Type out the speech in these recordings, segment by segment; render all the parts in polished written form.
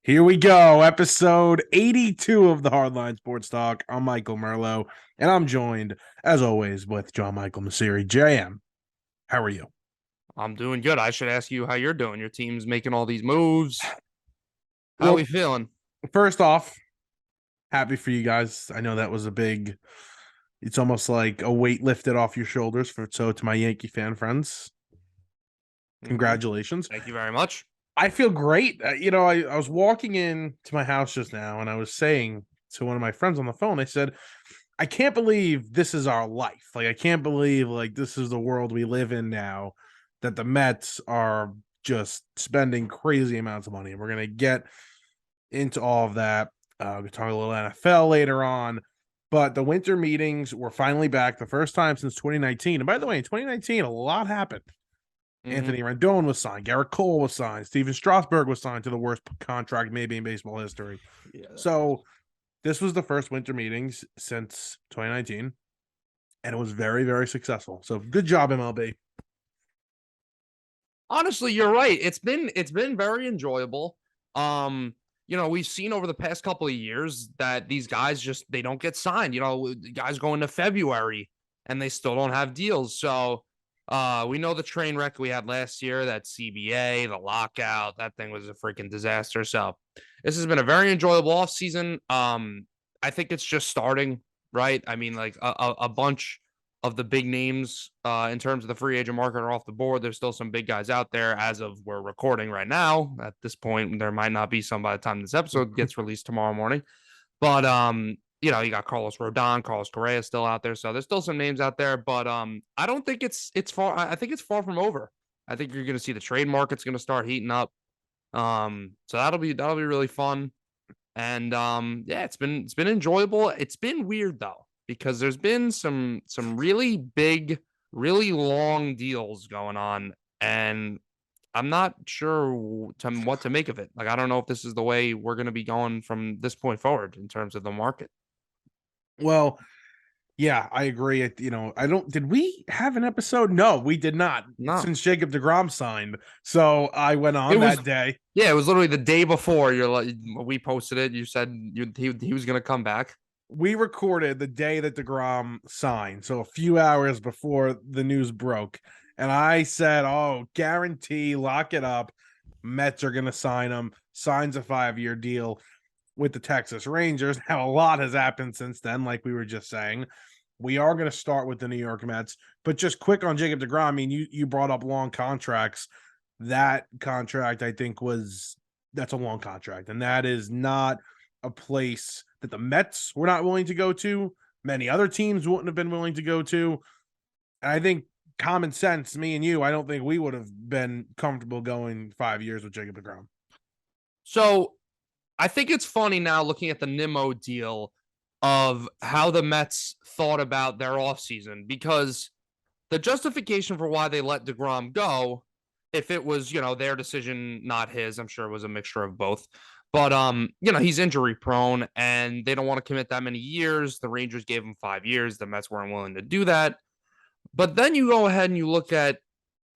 Here we go, episode 82 of the Hardline Sports Talk. I'm Michael Merlo, and I'm joined, as always, with John Michael Masiri. JM, how are you? I'm doing good. I should ask you how you're doing. Your team's making all these moves. How are we Well, feeling? first off, happy for you guys. I know that was it's almost like a weight lifted off your shoulders. So to my Yankee fan friends, Mm-hmm. congratulations. Thank you very much. I feel great. I was walking in to my house just now, and I was saying to one of my friends on the phone, I said, I can't believe this is our life. Like, I can't believe this is the world we live in now, that the Mets are just spending crazy amounts of money. And we're gonna get into all of that. We're talking a little NFL later on, but the winter meetings were finally back, the first time since 2019. And by the way, in 2019, a lot happened. Mm-hmm. Anthony Rendon was signed, Garrett Cole was signed, Steven Strasburg was signed to the worst contract maybe in baseball history. Yeah. So this was the first winter meetings since 2019, and it was very, very successful. So good job, MLB. Honestly, you're right. It's been very enjoyable. We've seen over the past couple of years that these guys just they don't get signed. Guys go into February and they still don't have deals. So we know the train wreck we had last year, that CBA, the lockout, that thing was a freaking disaster. So this has been a very enjoyable offseason. I think it's just starting, right? I mean, like a bunch of the big names in terms of the free agent market are off the board. There's still some big guys out there as of we're recording right now. At this point, there might not be some by the time this episode gets released tomorrow morning. But you got Carlos Rodon, Carlos Correa still out there. So there's still some names out there, but I don't think it's far. I think it's far from over. I think you're going to see the trade market's going to start heating up. So that'll be really fun. And yeah, it's been enjoyable. It's been weird though because there's been some really big, really long deals going on, and I'm not sure what to make of it. Like I don't know if this is the way we're going to be going from this point forward in terms of the market. Well, yeah, I agree. I don't. Did we have an episode? No, we did not. No, Since Jacob DeGrom signed, so I went it on was that day. yeah, it was literally the day before you're like we posted it. You said he was going to come back. We recorded the day that DeGrom signed, so a few hours before the news broke, and I said, "Oh, guarantee, lock it up. Mets are going to sign him. Signs a 5-year deal with the Texas Rangers." Now, a lot has happened since then, like we were just saying. We are going to start with the New York Mets, but just quick on Jacob DeGrom. I mean, you brought up long contracts. That contract, I think, that's a long contract, and that is not a place that the Mets were not willing to go to. Many other teams wouldn't have been willing to go to. And I think common sense, me and you, I don't think we would have been comfortable going 5 years with Jacob DeGrom. So I think it's funny now looking at the Nimmo deal of how the Mets thought about their offseason because the justification for why they let DeGrom go, if it was, their decision, not his, I'm sure it was a mixture of both. But he's injury prone and they don't want to commit that many years. The Rangers gave him 5 years. The Mets weren't willing to do that. But then you go ahead and you look at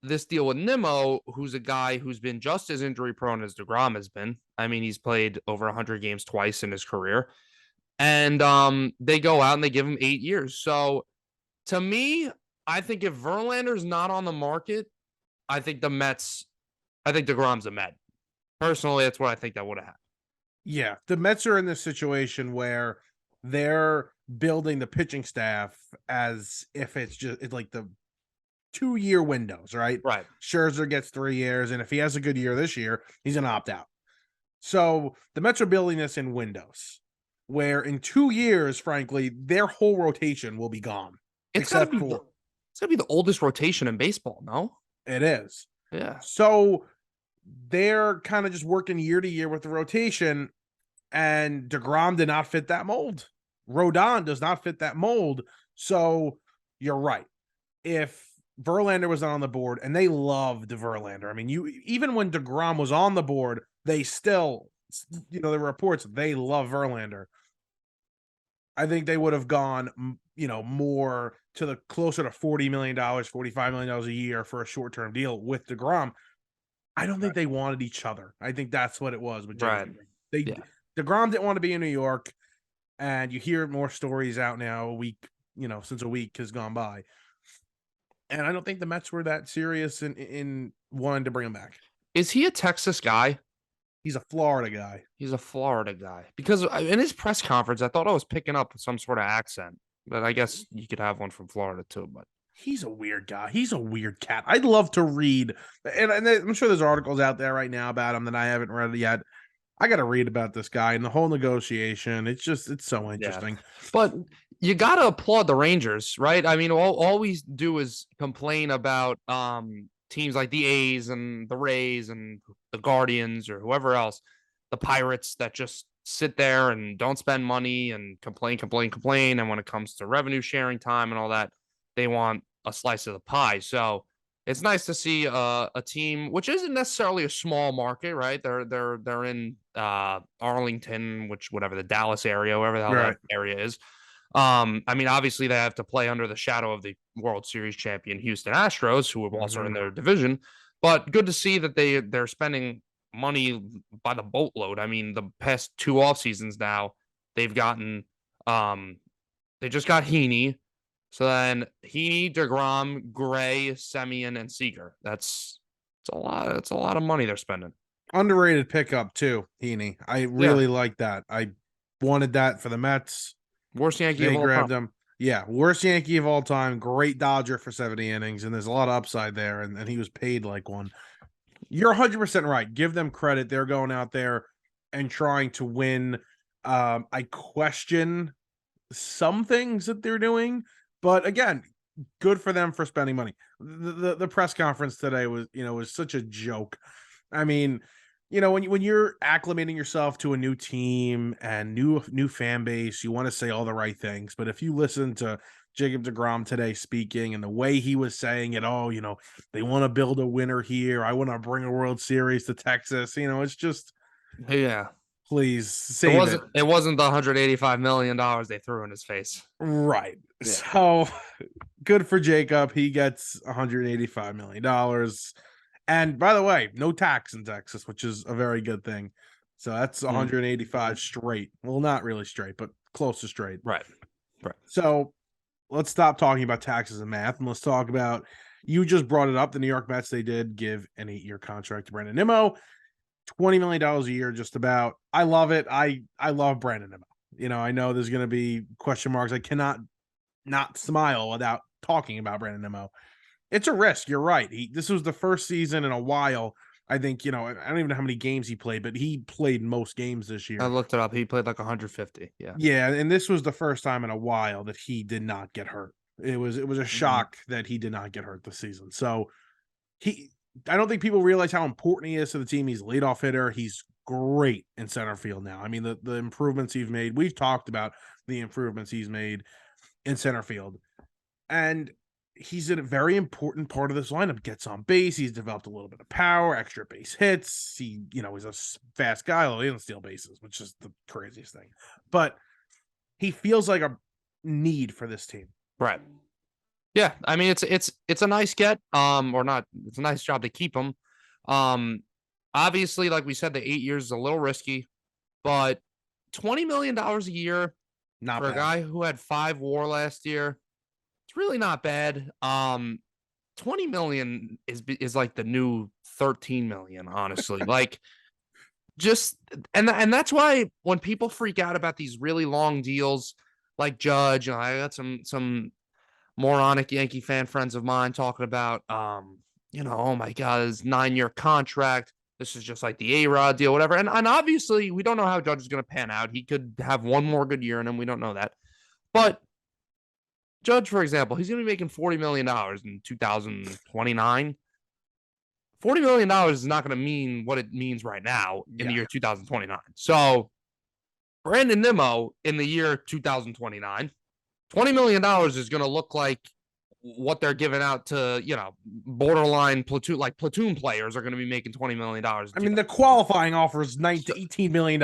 this deal with Nimmo, who's a guy who's been just as injury prone as DeGrom has been. I mean, he's played over 100 games twice in his career. And they go out and they give him 8 years. So to me, I think if Verlander's not on the market, I think DeGrom's a Met. Personally, that's what I think that would have happened. Yeah, the Mets are in this situation where they're building the pitching staff as if it's like the 2-year windows, right? Right. Scherzer gets 3 years, and if he has a good year this year, he's gonna opt out. So the Mets are building this in windows, where in 2 years, frankly, their whole rotation will be gone, It's got to except be for the oldest rotation in baseball, no? it is. Yeah. So they're kind of just working year to year with the rotation, and DeGrom did not fit that mold. Rodon does not fit that mold. So you're right. If Verlander was on the board, and they loved Verlander. I mean, even when DeGrom was on the board, they still, there were reports they love Verlander. I think they would have gone, more to the closer to $40 million, $45 million a year for a short-term deal with DeGrom. I don't think Right. they wanted each other. I think that's what it was with Right. Jacob. DeGrom didn't want to be in New York, and you hear more stories out now since a week has gone by. And I don't think the Mets were that serious in wanting to bring him back. Is he a Texas guy? He's a Florida guy. He's a Florida guy. Because in his press conference, I thought I was picking up some sort of accent. But I guess you could have one from Florida too. But he's a weird guy. He's a weird cat. I'd love to read, and I'm sure there's articles out there right now about him that I haven't read yet. I got to read about this guy and the whole negotiation. It's so interesting. Yeah. But you got to applaud the Rangers, right? I mean, all we do is complain about teams like the A's and the Rays and the Guardians or whoever else, the Pirates that just sit there and don't spend money and complain. And when it comes to revenue sharing time and all that, they want a slice of the pie. So it's nice to see a team, which isn't necessarily a small market, right? They're in Arlington, whatever the Dallas area, wherever the hell that area is. I mean, obviously they have to play under the shadow of the World Series champion Houston Astros, who are also in their division. But good to see that they're spending money by the boatload. I mean, the past 2 off seasons now, they've gotten they just got Heaney. So then Heaney, DeGrom, Gray, Semien, and Seager. It's a lot of money they're spending. Underrated pickup too, Heaney. I really like that. I wanted that for the Mets. Worst Yankee of all time. They grabbed him. Yeah, worst Yankee of all time. Great Dodger for 70 innings, and there's a lot of upside there, and he was paid like one. You're 100% right. Give them credit. They're going out there and trying to win. I question some things that they're doing, but again, good for them for spending money. The press conference today was such a joke. I mean, when you're acclimating yourself to a new team and new fan base, you want to say all the right things. But if you listen to Jacob deGrom today speaking and the way he was saying it, they want to build a winner here. I want to bring a World Series to Texas. It's just, please save it. It wasn't the $185 million they threw in his face. Right. Yeah. So good for Jacob. He gets $185 million. And by the way, no tax in Texas, which is a very good thing. So that's 185 straight. Well, not really straight, but close to straight. Right. So let's stop talking about taxes and math, and let's talk about, you just brought it up, the New York Mets. They did give an 8-year contract to Brandon Nimmo, $20 million a year, just about. I love it. I love Brandon Nimmo. I know there's going to be question marks. I cannot not smile without talking about Brandon Nimmo. It's a risk. You're right. This was the first season in a while. I think, I don't even know how many games he played, but he played most games this year. I looked it up. He played like 150. Yeah. Yeah. And this was the first time in a while that he did not get hurt. It was a shock that he did not get hurt this season. So I don't think people realize how important he is to the team. He's a leadoff hitter. He's great in center field now. I mean, the improvements he's made, we've talked about the improvements he's made in center field. And he's a very important part of this lineup. Gets on base. He's developed a little bit of power, extra base hits. He's a fast guy. Although he doesn't steal bases, which is the craziest thing. But he feels like a need for this team. Right. Yeah. I mean, it's a nice get. Or not. It's a nice job to keep him. Obviously, like we said, the 8 years is a little risky, but $20 million a year not for bad. A guy who had 5 WAR last year. It's really not bad. 20 million is like the new 13 million, honestly. Like, just and that's why when people freak out about these really long deals, like Judge, I got some moronic Yankee fan friends of mine talking about, oh my God, this 9-year contract. This is just like the A-Rod deal, whatever. And obviously, we don't know how Judge is going to pan out. He could have one more good year in him. We don't know that, but Judge, for example, he's going to be making $40 million in 2029. $40 million is not going to mean what it means right now in the year 2029. So Brandon Nimmo in the year 2029, $20 million is going to look like what they're giving out to, borderline platoon players are going to be making $20 million. I mean, the qualifying offer is $18 million.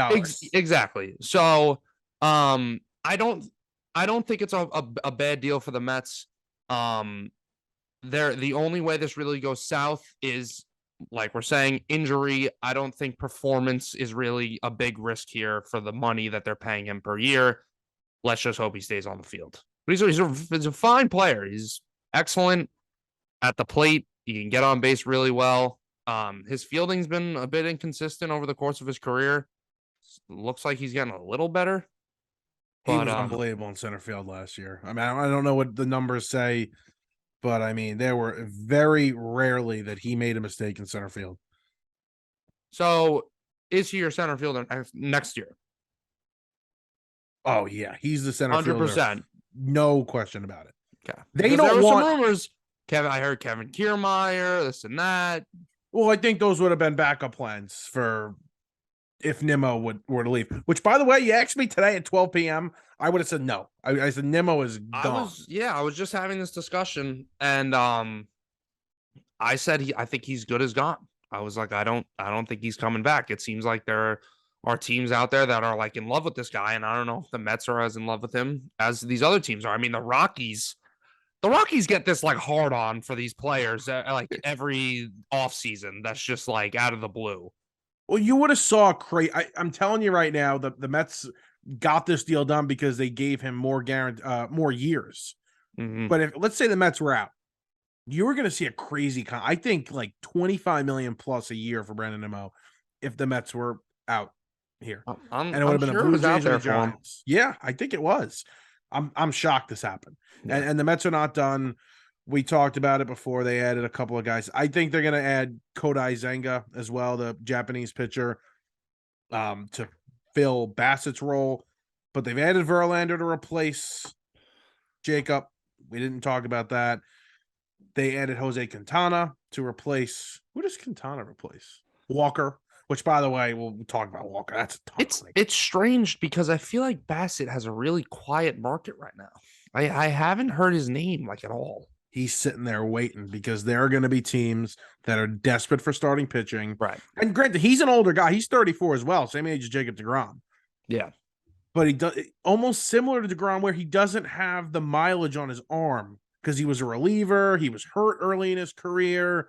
Exactly. So I don't think it's a bad deal for the Mets. The only way this really goes south is like we're saying, injury. I don't think performance is really a big risk here for the money that they're paying him per year. Let's just hope he stays on the field. But he's a fine player. He's excellent at the plate. He can get on base really well. His fielding's been a bit inconsistent over the course of his career. Looks like he's getting a little better. He But was unbelievable in center field last year. I mean, I don't know what the numbers say, but I mean, there were very rarely that he made a mistake in center field. So is he your center fielder next year? Oh yeah, he's the center 100%. fielder. No question about it. Okay. They Because don't there were want some rumors. I heard Kevin Kiermaier, this and that. Well, I think those would have been backup plans for if Nimmo were to leave. Which, by the way, you asked me today at 12 p.m. I would have said no. I said Nimmo is gone. I was just having this discussion, and I said I think he's good as gone. I was like, I don't think he's coming back. It seems like there are teams out there that are like in love with this guy, and I don't know if the Mets are as in love with him as these other teams are. I mean, the Rockies get this like hard on for these players like every offseason. That's just like out of the blue. Well, you would have saw I'm telling you right now, the Mets got this deal done because they gave him more years. Mm-hmm. But if let's say the Mets were out, you were going to see a crazy I think like 25 million plus a year for Brandon Nimmo if the Mets were out here. And it would have been sure the Blue Jays out there and the Giants. Yeah, I think it was. I'm shocked this happened. Yeah. And the Mets are not done. We talked about it before. They added a couple of guys. I think they're going to add Kodai Zenga as well, the Japanese pitcher, to fill Bassett's role. But they've added Verlander to replace Jacob. We didn't talk about that. They added Jose Quintana to replace. Who does Quintana replace? Walker. Which, by the way, we'll talk about Walker. That's a ton of money. It's strange because I feel like Bassett has a really quiet market right now. I haven't heard his name like at all. He's sitting there waiting because there are going to be teams that are desperate for starting pitching. Right. And granted, he's an older guy. He's 34 as well, same age as Jacob deGrom. Yeah. But he does almost similar to deGrom, where he doesn't have the mileage on his arm because he was a reliever. He was hurt early in his career.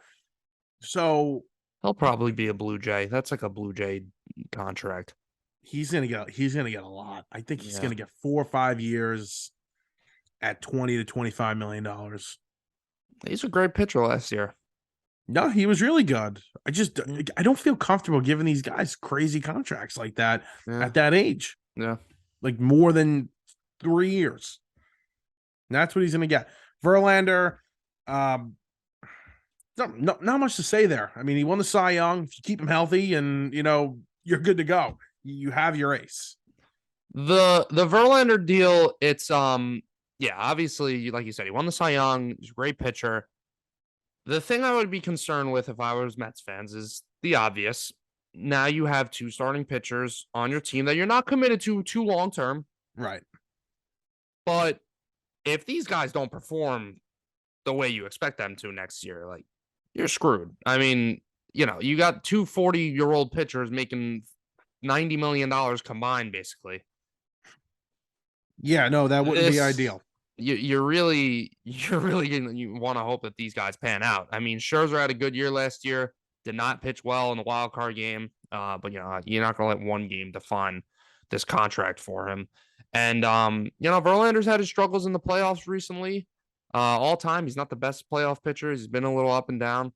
So he'll probably be a Blue Jay. That's like a Blue Jay contract. He's gonna get a lot. I think he's gonna get 4 or 5 years at $20 to $25 million. He's a great pitcher last year. No, he was really good. I don't feel comfortable giving these guys crazy contracts like that at that age. Yeah. Like more than 3 years. And that's what he's gonna get. Verlander, not much to say there. I mean, he won the Cy Young. If you keep him healthy and you're good to go. You have your ace. The Verlander deal, it's obviously, like you said, he won the Cy Young. He's a great pitcher. The thing I would be concerned with if I was Mets fans is the obvious. Now you have 2 starting pitchers on your team that you're not committed to too long term. Right. But if these guys don't perform the way you expect them to next year, like, you're screwed. I mean, you got 2 40-year-old pitchers making $90 million combined, basically. Yeah, no, that wouldn't be ideal. You really want to hope that these guys pan out. I mean, Scherzer had a good year last year, did not pitch well in the wild card game. But you're not gonna let one game define this contract for him. And Verlander's had his struggles in the playoffs recently. All time, he's not the best playoff pitcher. He's been a little up and down.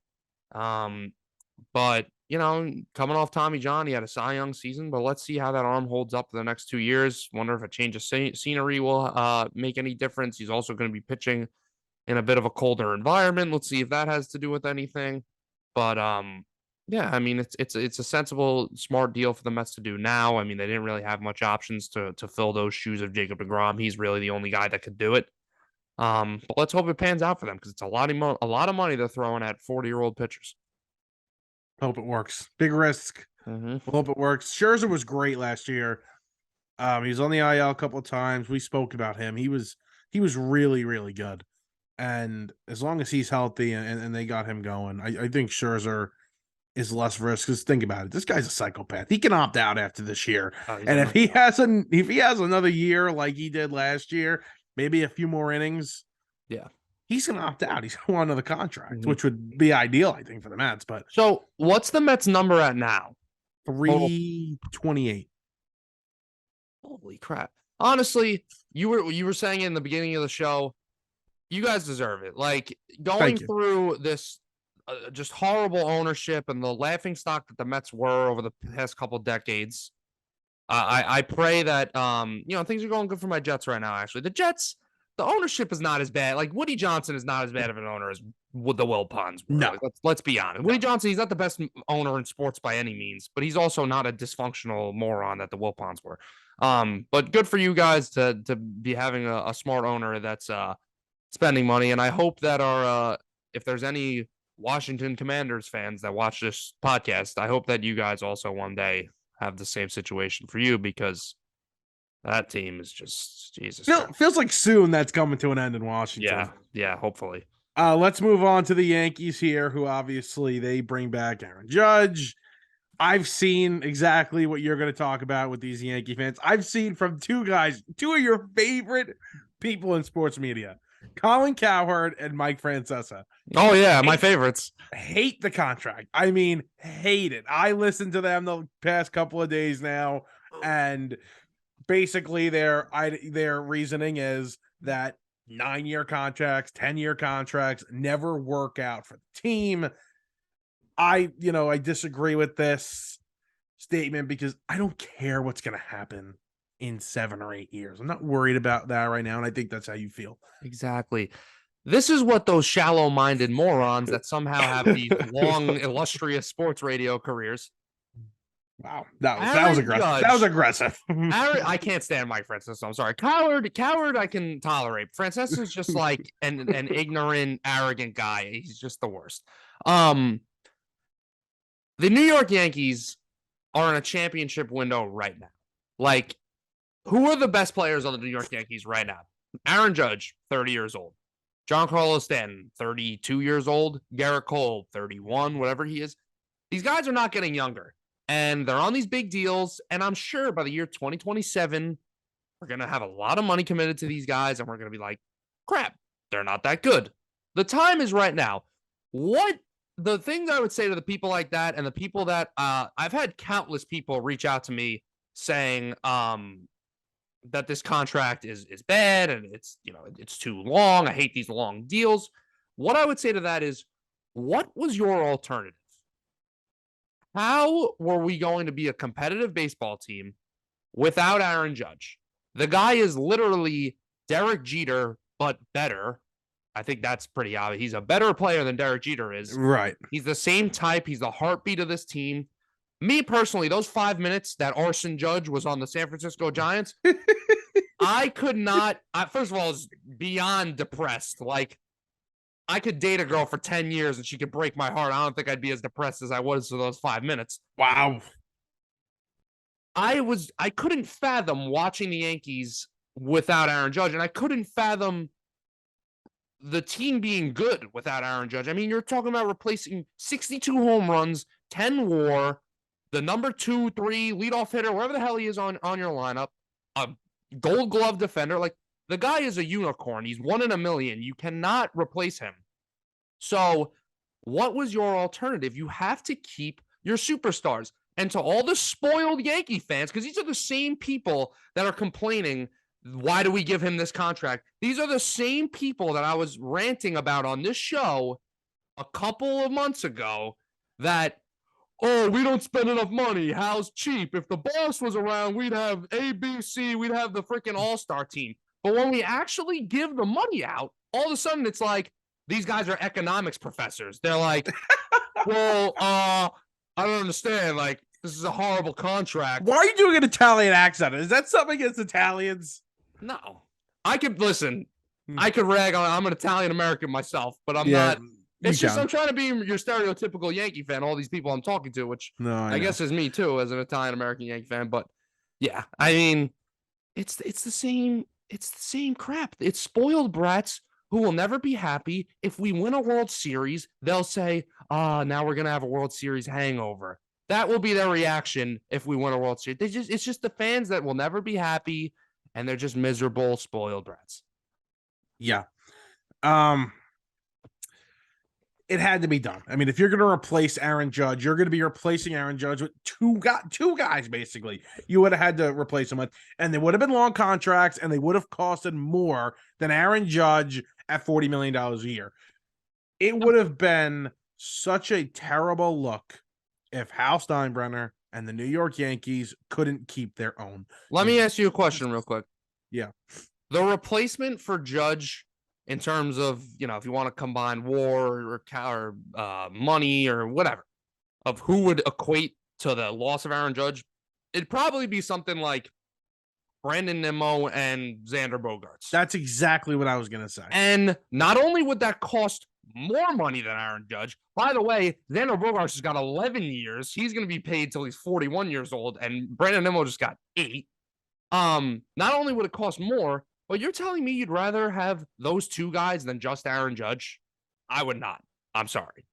But coming off Tommy John, he had a Cy Young season, but let's see how that arm holds up for the next 2 years. Wonder if a change of scenery will make any difference. He's also going to be pitching in a bit of a colder environment. Let's see if that has to do with anything. But yeah, I mean, it's a sensible, smart deal for the Mets to do now. I mean, they didn't really have much options to fill those shoes of Jacob deGrom. He's really the only guy that could do it. But let's hope it pans out for them because it's a lot of money they're throwing at 40-year-old pitchers. Hope it works. Big risk. Mm-hmm. Hope it works. Scherzer was great last year. He was on the IL a couple of times. We spoke about him. He was really, really good. And as long as he's healthy and they got him going, I think Scherzer is less risk. Because think about it, this guy's a psychopath. He can opt out after this year. And if he has another year like he did last year, maybe a few more innings. Yeah. he's going to opt out. He's going to want another contract, Mhm. which would be ideal, I think, for the Mets. But So what's the Mets number at now? 328. Holy crap. Honestly, you were saying in the beginning of the show, you guys deserve it. Like going through this just horrible ownership and the laughing stock that the Mets were over the past couple decades. I pray that things are going good for my Jets right now. Actually, the Jets, the ownership is not as bad. Like Woody Johnson is not as bad of an owner as the Wilpons were. No. Like, let's be honest. Woody Johnson, he's not the best owner in sports by any means, but he's also not a dysfunctional moron that the Wilpons were. But good for you guys to be having a smart owner that's spending money, and I hope that our if there's any Washington Commanders fans that watch this podcast, I hope that you guys also one day have the same situation for you, because that team is just Jesus. Feels like soon that's coming to an end in Washington. Yeah, hopefully. Let's move on to the Yankees here, who obviously they bring back Aaron Judge. I've seen exactly what you're going to talk about with these Yankee fans. I've seen from two of your favorite people in sports media, Colin Cowherd and Mike Francesa. Oh, yeah, my favorites. Hate the contract. I mean, hate it. I listened to them the past couple of days now, and basically their reasoning is that 9-year contracts, 10-year contracts never work out for the team. I disagree with this statement because I don't care what's going to happen in 7 or 8 years. I'm not worried about that right now, and I think that's how you feel. Exactly. This is what those shallow-minded morons that somehow have these long, illustrious sports radio careers. Wow, that was aggressive. That was aggressive. I can't stand Mike Francesa. I'm sorry. Coward, I can tolerate. Francesa is just like an ignorant, arrogant guy. He's just the worst. The New York Yankees are in a championship window right now. Like, who are the best players on the New York Yankees right now? Aaron Judge, 30 years old. Giancarlo Stanton, 32 years old. Garrett Cole, 31, whatever he is. These guys are not getting younger. And they're on these big deals. And I'm sure by the year 2027, we're going to have a lot of money committed to these guys. And we're going to be like, crap, they're not that good. The time is right now. The things I would say to the people like that, and the people that I've had countless people reach out to me saying that this contract is bad and it's too long. I hate these long deals. What I would say to that is, what was your alternative? How were we going to be a competitive baseball team without Aaron Judge? The guy is literally Derek Jeter, but better. I think that's pretty obvious. He's a better player than Derek Jeter is. Right. He's the same type. He's the heartbeat of this team. Me personally, those 5 minutes that Arson Judge was on the San Francisco Giants, I could not. First of all, I was beyond depressed. Like, I could date a girl for 10 years and she could break my heart. I don't think I'd be as depressed as I was for those 5 minutes. Wow. I couldn't fathom watching the Yankees without Aaron Judge, and I couldn't fathom the team being good without Aaron Judge. I mean, you're talking about replacing 62 home runs, 10 WAR, the number 2, 3 leadoff hitter, wherever the hell he is on your lineup, a Gold Glove defender. Like, the guy is a unicorn. He's 1 in a million. You cannot replace him. So what was your alternative? You have to keep your superstars. And to all the spoiled Yankee fans, because these are the same people that are complaining, why do we give him this contract? These are the same people that I was ranting about on this show a couple of months ago that, oh, we don't spend enough money. How's cheap? If the boss was around, we'd have ABC. We'd have the freaking all-star team. But when we actually give the money out, all of a sudden it's like, these guys are economics professors. They're like, well, I don't understand. Like, this is a horrible contract. Why are you doing an Italian accent? Is that something against Italians? No. I could rag on, I'm an Italian American myself, but I'm not. It's just, I'm trying to be your stereotypical Yankee fan, all these people I'm talking to, which I guess is me too, as an Italian American Yankee fan. But yeah, I mean, it's the same crap. It's spoiled brats who will never be happy. If we win a World Series, they'll say, now we're going to have a World Series hangover. That will be their reaction if we win a World Series. It's just the fans that will never be happy, and they're just miserable, spoiled brats. Yeah. it had to be done. I mean, if you're going to replace Aaron Judge, you're going to be replacing Aaron Judge with two guys, basically. You would have had to replace him with, and they would have been long contracts, and they would have costed more than Aaron Judge at $40 million a year. It would have been such a terrible look if Hal Steinbrenner and the New York Yankees couldn't keep their own. Let me ask you a question real quick. Yeah. The replacement for Judge, in terms of, if you want to combine war or money or whatever, of who would equate to the loss of Aaron Judge, it'd probably be something like Brandon Nimmo and Xander Bogaerts. That's exactly what I was going to say. And not only would that cost more money than Aaron Judge, by the way, Xander Bogaerts has got 11 years. He's going to be paid till he's 41 years old, and Brandon Nimmo just got 8. Not only would it cost more, but you're telling me you'd rather have those two guys than just Aaron Judge? I would not. I'm sorry.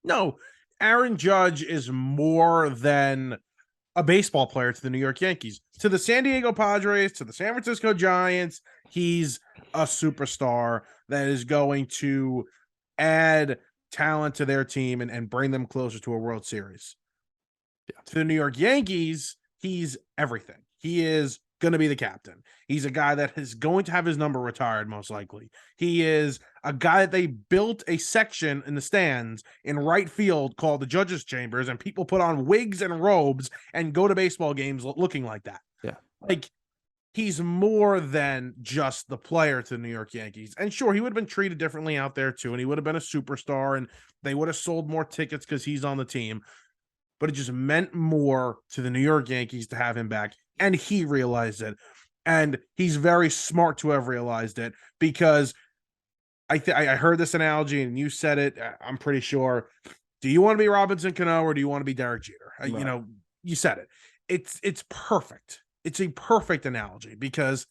No, Aaron Judge is more than a baseball player to the New York Yankees. To the San Diego Padres, to the San Francisco Giants, he's a superstar that is going to add talent to their team and bring them closer to a World Series. Yeah. To the New York Yankees, he's everything. He is going to be the captain. He's a guy that is going to have his number retired, most likely. He is a guy that they built a section in the stands in right field called the Judges' Chambers, and people put on wigs and robes and go to baseball games looking like that. Yeah. Like, he's more than just the player to the New York Yankees. And sure, he would have been treated differently out there too, and he would have been a superstar, and they would have sold more tickets because he's on the team. But it just meant more to the New York Yankees to have him back. And he realized it. And he's very smart to have realized it, because I heard this analogy and you said it, I'm pretty sure. Do you want to be Robinson Cano or do you want to be Derek Jeter? Right. You said it. It's perfect. It's a perfect analogy, because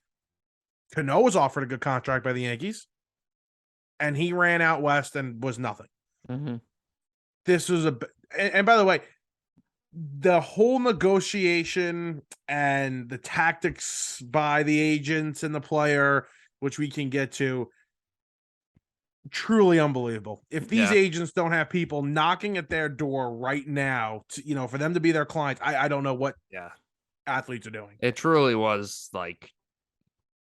Cano was offered a good contract by the Yankees and he ran out west and was nothing. Mm-hmm. This was and by the way, the whole negotiation and the tactics by the agents and the player, which we can get to, truly unbelievable. If these agents don't have people knocking at their door right now, for them to be their clients, I don't know what athletes are doing. It truly was like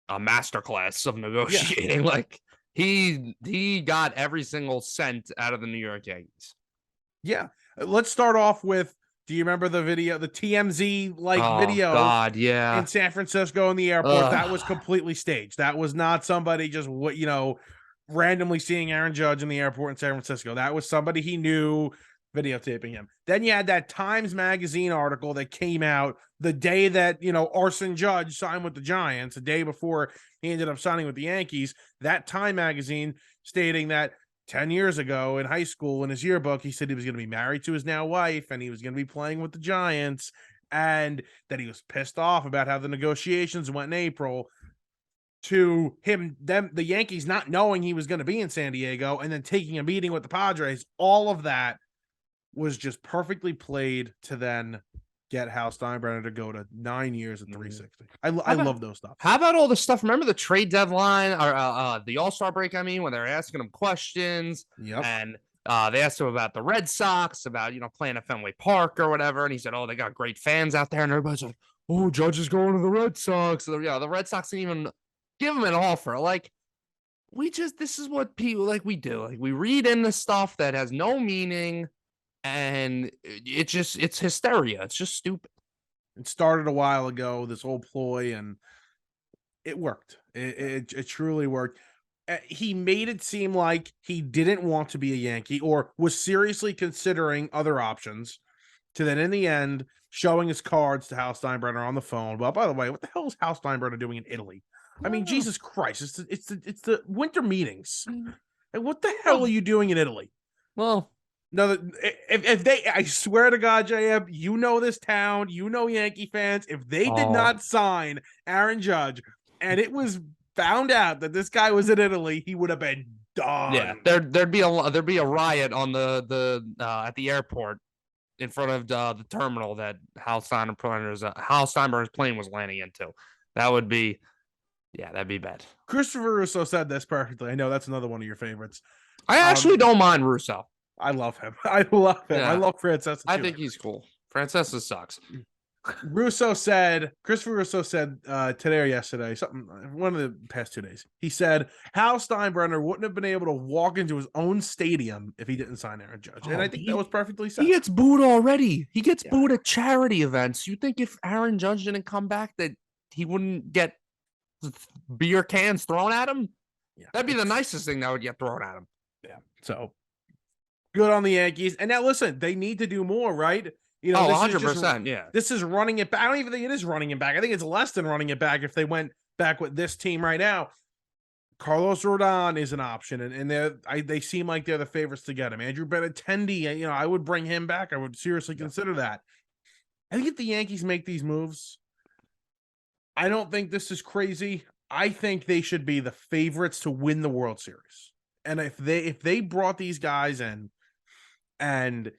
a masterclass of negotiating. Yeah. Like he got every single cent out of the New York Yankees. Yeah. Let's start off with, do you remember the video, the TMZ video? God, yeah. In San Francisco in the airport? That was completely staged. That was not somebody just randomly seeing Aaron Judge in the airport in San Francisco. That was somebody he knew videotaping him. Then you had that Times Magazine article that came out the day that, Arson Judge signed with the Giants, the day before he ended up signing with the Yankees. That Time Magazine stating that 10 years ago in high school, in his yearbook, he said he was going to be married to his now wife and he was going to be playing with the Giants, and that he was pissed off about how the negotiations went in April, to the Yankees not knowing he was going to be in San Diego and then taking a meeting with the Padres. All of that was just perfectly played to then get Hal Steinbrenner to go to 9 years at 360. I love those stuff. How about all the stuff? Remember the trade deadline or the All-Star break? I mean, when they're asking him questions, and they asked him about the Red Sox, about playing at Fenway Park or whatever, and he said, "Oh, they got great fans out there," and everybody's like, "Oh, Judge is going to the Red Sox." So, the Red Sox didn't even give him an offer. Like, this is what people we do. Like, we read in the stuff that has no meaning. And it's hysteria. It's just stupid. It started a while ago, this whole ploy, and it worked. It truly worked. He made it seem like he didn't want to be a Yankee or was seriously considering other options, to then in the end showing his cards to Hal Steinbrenner on the phone. Well, by the way, what the hell is Hal Steinbrenner doing in Italy? I mean, Jesus Christ, it's the winter meetings. Like, what the hell are you doing in Italy? Well, no, if they, I swear to God, JM, this town, Yankee fans, if they did not sign Aaron Judge and it was found out that this guy was in Italy, he would have been done. Yeah, there'd be a riot on the at the airport in front of the terminal that Hal Steinbrenner's plane was landing into. That would be, that'd be bad. Christopher Russo said this perfectly. I know that's another one of your favorites. I actually don't mind Russo. I love him. I love him. Yeah. I love Francesa. I think he's cool. Francesa sucks. Christopher Russo said today or yesterday, something, one of the past 2 days, he said Hal Steinbrenner wouldn't have been able to walk into his own stadium if he didn't sign Aaron Judge. And I think that was perfectly said. He gets booed already. He gets booed at charity events. You think if Aaron Judge didn't come back that he wouldn't get beer cans thrown at him? Yeah, that'd be the nicest thing that would get thrown at him. Yeah. So good on the Yankees. And now listen, they need to do more, right? You know, 100%. Yeah. This is running it back. I don't even think it is running it back. I think it's less than running it back if they went back with this team right now. Carlos Rodon is an option, and they seem like they're the favorites to get him. Andrew Benintendi, I would bring him back. I would seriously consider that. I think if the Yankees make these moves, I don't think this is crazy. I think they should be the favorites to win the World Series. And if they brought these guys in and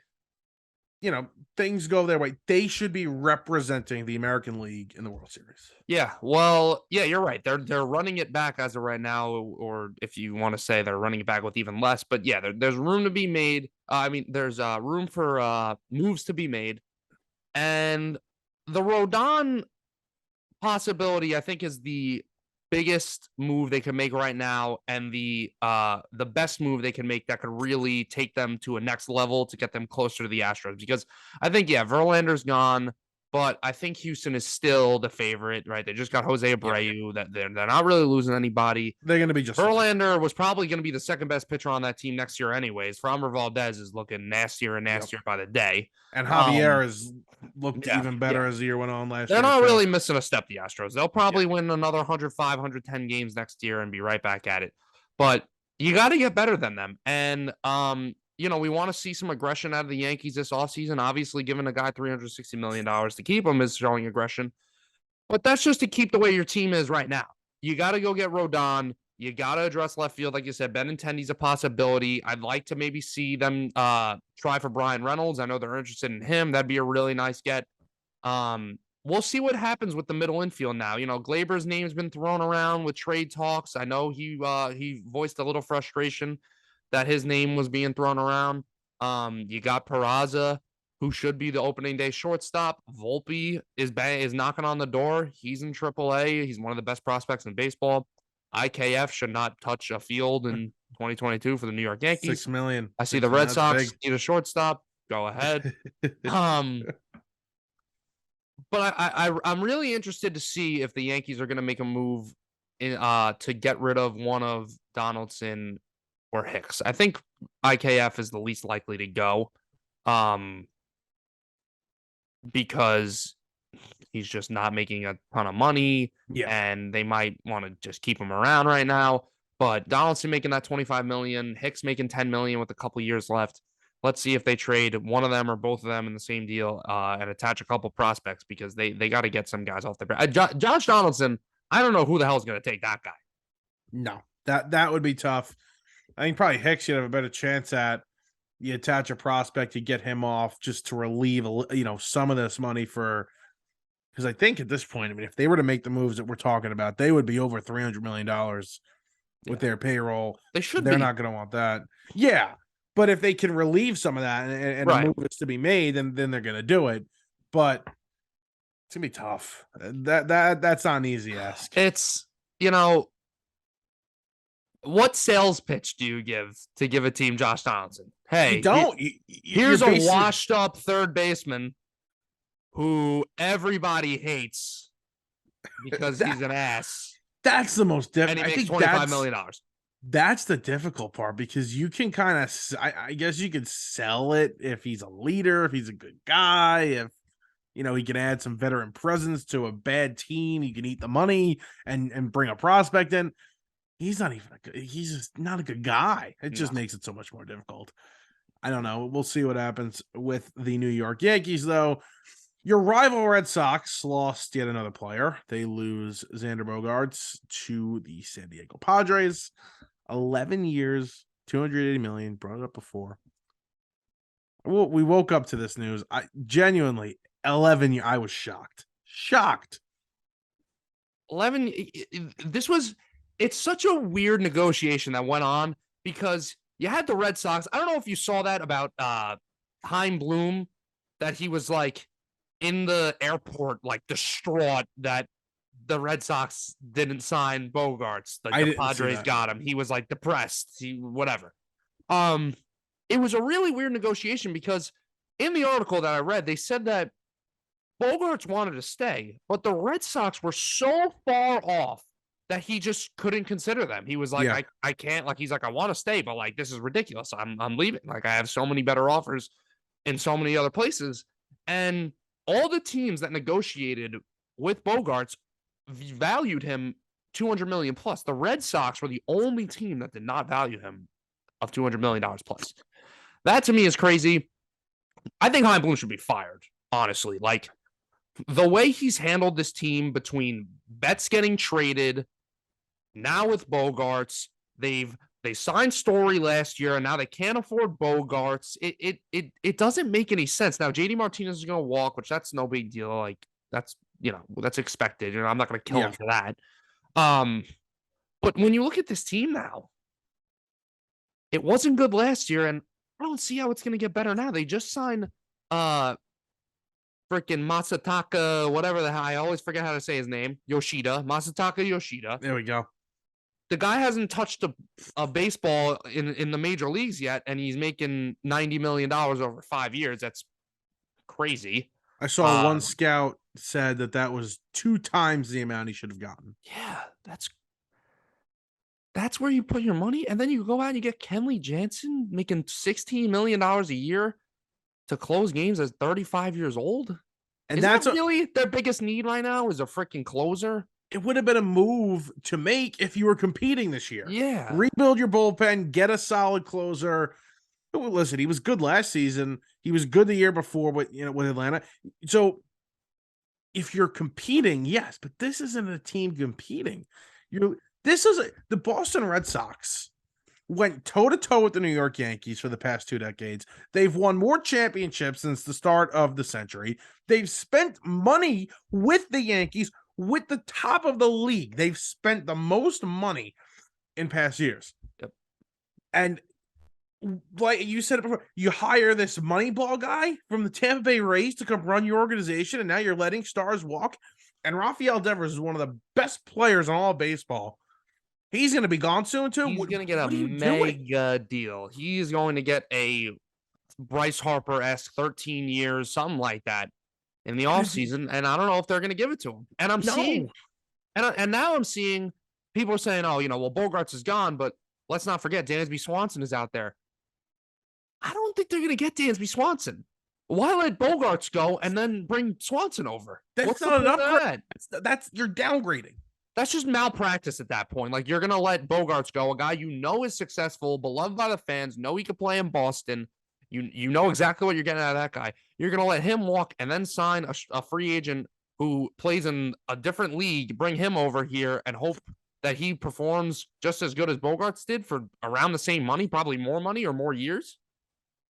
things go their way, they should be representing the American League in the World Series. Yeah, well, yeah, you're right. They're running it back as of right now, or if you want to say they're running it back with even less. But yeah, there's room to be made. There's room for moves to be made, and the Rodon possibility, I think, is the biggest move they can make right now, and the best move they can make that could really take them to a next level to get them closer to the Astros. Because I think, Verlander's gone, but I think Houston is still the favorite, right? They just got Jose Abreu. That they're not really losing anybody. They're going to be just Verlander was probably going to be the second best pitcher on that team next year, anyways. Framber Valdez is looking nastier and nastier by the day, and Javier has looked even better as the year went on last year. They're not really missing a step, the Astros. They'll probably win another 105, 110 games next year and be right back at it. But you got to get better than them. And, we want to see some aggression out of the Yankees this offseason. Obviously, giving a guy $360 million to keep him is showing aggression. But that's just to keep the way your team is right now. You got to go get Rodon. You got to address left field. Like you said, Benintendi's a possibility. I'd like to maybe see them try for Brian Reynolds. I know they're interested in him. That'd be a really nice get. We'll see what happens with the middle infield now. Glaber's name's been thrown around with trade talks. I know he voiced a little frustration that his name was being thrown around. You got Peraza, who should be the opening day shortstop. Volpe is knocking on the door. He's in AAA. He's one of the best prospects in baseball. IKF should not touch a field in 2022 for the New York Yankees. $6 million. I see the Red Sox need a shortstop. Go ahead. But I'm really interested to see if the Yankees are going to make a move to get rid of one of Donaldson or Hicks. I think IKF is the least likely to go, because he's just not making a ton of money, and they might want to just keep him around right now. But Donaldson making that $25 million, Hicks making $10 million with a couple years left. Let's see if they trade one of them or both of them in the same deal and attach a couple prospects, because they got to get some guys off their back. Josh Donaldson, I don't know who the hell is going to take that guy. No, that would be tough. I think probably Hicks you'd have a better chance at. You attach a prospect, you get him off just to relieve some of this money for. Because I think at this point, if they were to make the moves that we're talking about, they would be over $300 million with their payroll. They're not going to want that. Yeah. But if they can relieve some of that and a move is to be made, then they're going to do it. But it's going to be tough. That's not an easy ask. It's, what sales pitch do you give a team Josh Donaldson? Hey, here's a washed up third baseman who everybody hates because he's an ass. That's the most difficult. And he makes $25 million. That's the difficult part, because you can kind of, I guess you could sell it if he's a leader, if he's a good guy, if, he can add some veteran presence to a bad team. He can eat the money and bring a prospect in. He's just not a good guy. It just makes it so much more difficult. I don't know. We'll see what happens with the New York Yankees, though. Your rival Red Sox lost yet another player. They lose Xander Bogaerts to the San Diego Padres. 11 years, $280 million. Brought it up before. We woke up to this news. I genuinely 11 years. I was shocked. 11. It's such a weird negotiation that went on, because you had the Red Sox. I don't know if you saw that about Hein Bloom, that he was like in the airport, like distraught that the Red Sox didn't sign Bogaerts. Like I the didn't see Padres that. got him. He was like depressed. Whatever. Um, it was a really weird negotiation because in the article that I read, they said that Bogaerts wanted to stay, but the Red Sox were so far off that he just couldn't consider them. He was like, Yeah. I can't, like, he's like, I want to stay, but like, this is ridiculous. I'm leaving. Like, I have so many better offers in so many other places. And all the teams that negotiated with Bogaerts valued him 200 million plus. The Red Sox were the only team that did not value him of $200 million plus. That to me is crazy. I think Hein Bloom should be fired, honestly. Like, the way he's handled this team between Betts getting traded, now with Bogaerts, they signed Story last year, and now they can't afford Bogaerts. It doesn't make any sense. Now JD Martinez is going to walk, which that's no big deal. Like that's that's expected. I'm not going to kill him for that. But when you look at this team now, it wasn't good last year, and I don't see how it's going to get better now. They just signed freaking Masataka, whatever the hell. I always forget how to say his name. Masataka Yoshida. There we go. The guy hasn't touched a baseball in the major leagues yet, and he's making $90 million over 5 years. That's crazy. I saw one scout said that was 2 times the amount he should have gotten. Yeah, that's where you put your money. And then you go out and you get Kenley Jansen making $16 million a year to close games as 35 years old. And that's really their biggest need right now is a freaking closer. It would have been a move to make if you were competing this year. Yeah. Rebuild your bullpen, get a solid closer. Listen, he was good last season. He was good the year before with Atlanta. So if you're competing, yes, but this isn't a team competing. The Boston Red Sox went toe-to-toe with the New York Yankees for the past 2 decades. They've won more championships since the start of the century. They've spent money with the Yankees, with the top of the league. They've spent the most money in past years. Yep. And like you said it before, you hire this Moneyball guy from the Tampa Bay Rays to come run your organization, and now you're letting stars walk. And Rafael Devers is one of the best players in all of baseball. He's going to be gone soon, too. He's going to get a mega deal. He's going to get a Bryce Harper-esque 13 years, something like that in the offseason. And I don't know if they're going to give it to him. And I'm seeing, and now I'm seeing people are saying, oh, well, Bogaerts is gone, but let's not forget Dansby Swanson is out there. I don't think they're going to get Dansby Swanson. Why let Bogaerts go and then bring Swanson over? That's not an upgrade. That's you're downgrading. That's just malpractice at that point. Like, you're going to let Bogaerts go, a guy is successful, beloved by the fans, know he could play in Boston. You know exactly what you're getting out of that guy. You're going to let him walk and then sign a free agent who plays in a different league, bring him over here and hope that he performs just as good as Bogaerts did for around the same money, probably more money or more years?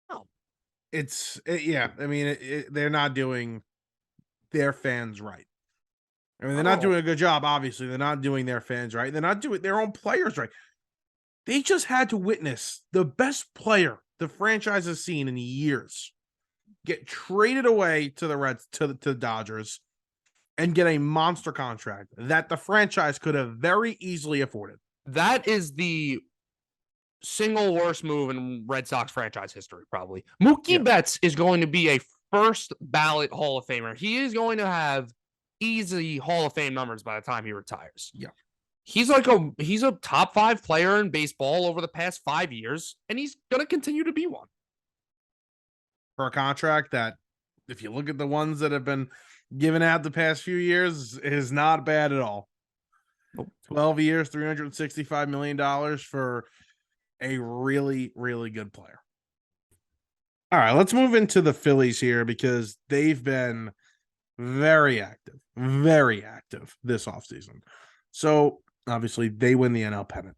No. Yeah. I mean, they're not doing their fans right. I mean, they're not doing a good job, obviously. They're not doing their fans right. They're not doing their own players right. They just had to witness the best player the franchise has seen in years get traded away to the Reds, to the Dodgers, and get a monster contract that the franchise could have very easily afforded. That is the single worst move in Red Sox franchise history, probably. Mookie Betts is going to be a first ballot Hall of Famer. He is going to have easy Hall of Fame numbers by the time he retires. Yeah. He's a top 5 player in baseball over the past 5 years, and he's going to continue to be one. For a contract that, if you look at the ones that have been given out the past few years, is not bad at all. Nope. 12 years, $365 million for a really, really good player. All right, let's move into the Phillies here because they've been very active this offseason. So, obviously, they win the NL pennant.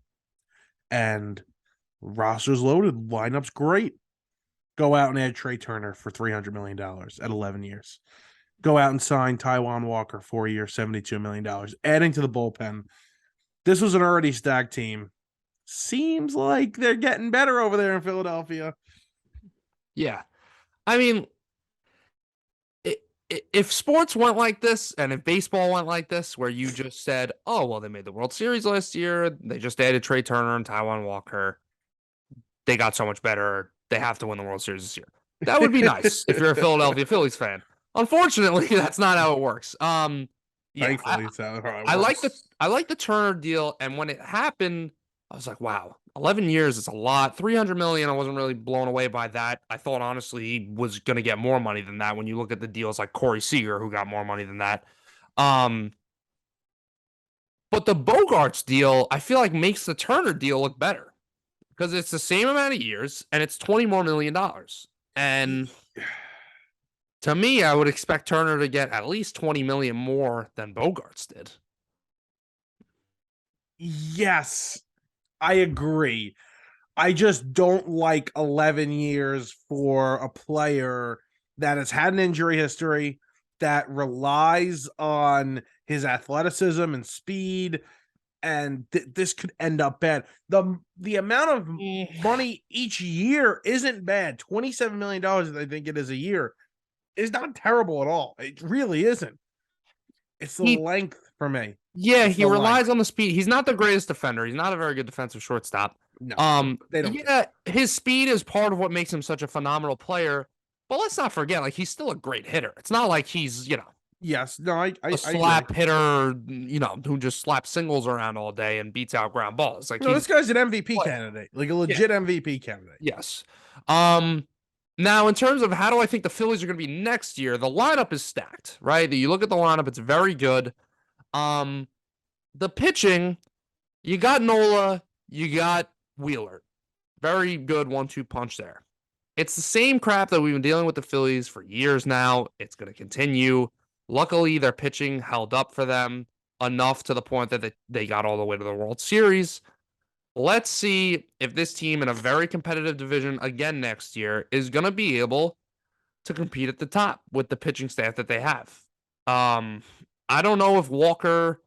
And roster's loaded. Lineup's great. Go out and add Trey Turner for $300 million at 11 years. Go out and sign Taijuan Walker, 4 years, $72 million. Adding to the bullpen. This was an already stacked team. seems like they're getting better over there in Philadelphia. Yeah. I mean, if sports went like this and if baseball went like this, where you just said, oh, well, they made the World Series last year, they just added Trey Turner and Taijuan Walker, they got so much better, they have to win the World Series this year. That would be nice if you're a Philadelphia Phillies fan. Unfortunately, that's not how it works. Yeah, Thankfully, it's how it I like the works. I like the Turner deal, and when it happened, I was like, wow, 11 years is a lot. 300 million, I wasn't really blown away by that. I thought honestly he was going to get more money than that when you look at the deals like Corey Seager, who got more money than that. Um, but the Bogaerts deal, I feel like makes the Turner deal look better because it's the same amount of years and it's $20 more million. And to me, I would expect Turner to get at least 20 million more than Bogaerts did. Yes, I agree. I just don't like 11 years for a player that has had an injury history, that relies on his athleticism and speed, and this could end up bad. The amount of money each year isn't bad. $27 million, I think it is a year, is not terrible at all. It really isn't. It's the He length for me. Yeah, It's he the length. relies on the speed. He's not the greatest defender. He's not a very good defensive shortstop. No, they don't. Yeah, his speed is part of what makes him such a phenomenal player. But let's not forget, like he's still a great hitter. It's not like he's, Yes, no, I a agree. slap hitter, who just slaps singles around all day and beats out ground balls. Like No, this he's guy's an MVP player. candidate, like a Yeah, legit MVP candidate. yes. Now in terms of how do I think the Phillies are going to be next year, the lineup is stacked, right? You look at the lineup, it's very good. The pitching, you got Nola, you got Wheeler. Very good 1-2 punch there. It's the same crap that we've been dealing with the Phillies for years now. It's going to continue. Luckily, their pitching held up for them enough to the point that they got all the way to the World Series. Let's see if this team in a very competitive division again next year is going to be able to compete at the top with the pitching staff that they have. I don't know if Walker.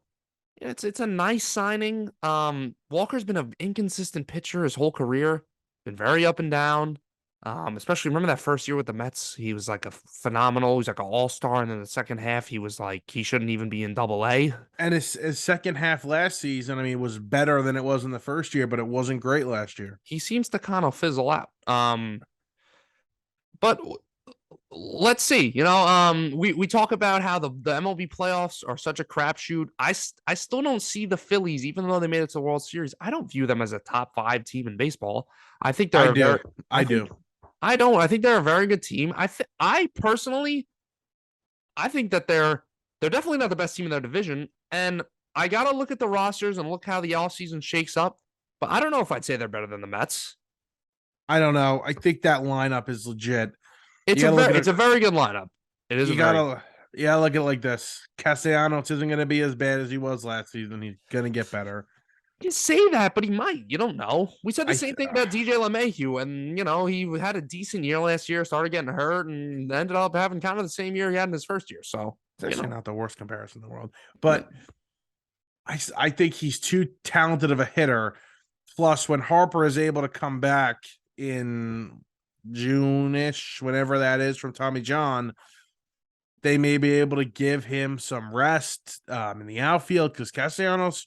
It's a nice signing. Walker's been an inconsistent pitcher his whole career, been very up and down. Especially remember that first year with the Mets, he was like a phenomenal. He's like an all-star, and in the second half, he was like he shouldn't even be in Double-A. And his second half last season, I mean, was better than it was in the first year, but it wasn't great last year. He seems to kind of fizzle out. But let's see. We talk about how the MLB playoffs are such a crapshoot. I still don't see the Phillies, even though they made it to the World Series. I don't view them as a top 5 team in baseball. I think they're I do. I do. I don't. I think they're a very good team. I personally, I think that they're definitely not the best team in their division. And I gotta look at the rosters and look how the offseason shakes up. But I don't know if I'd say they're better than the Mets. I don't know. I think that lineup is legit. It's a very good lineup. It is. You gotta look at it like this. Castellanos isn't going to be as bad as he was last season. He's going to get better. You say that, but he might. You don't know. We said the same thing about DJ LeMahieu, and he had a decent year last year, started getting hurt, and ended up having kind of the same year he had in his first year. So it's actually not the worst comparison in the world, but I think he's too talented of a hitter. Plus, when Harper is able to come back in June-ish, whenever that is, from Tommy John, they may be able to give him some rest in the outfield because Castellanos,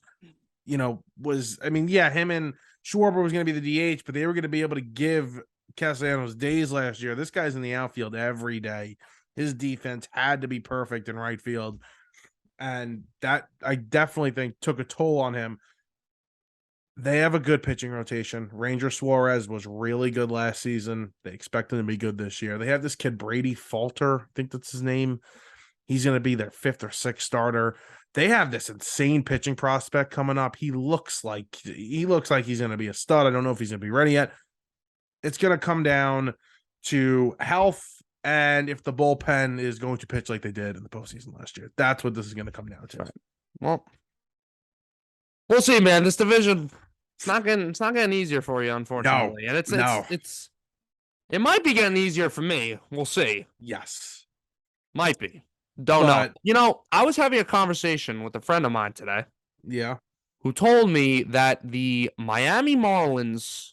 him and Schwarber was going to be the DH, but they were going to be able to give Castellanos days last year. This guy's in the outfield every day. His defense had to be perfect in right field. And that, I definitely think, took a toll on him. They have a good pitching rotation. Ranger Suarez was really good last season. They expect him to be good this year. They have this kid, Brady Falter. I think that's his name. He's going to be their 5th or 6th starter. They have this insane pitching prospect coming up. He looks like he's going to be a stud. I don't know if he's going to be ready yet. It's going to come down to health and if the bullpen is going to pitch like they did in the postseason last year. That's what this is going to come down to. Right. Well, we'll see, man. This division, it's not getting easier for you, unfortunately. No, and it might be getting easier for me. We'll see. Yes. Might be. Don't know. I was having a conversation with a friend of mine today. Yeah. who told me that the Miami Marlins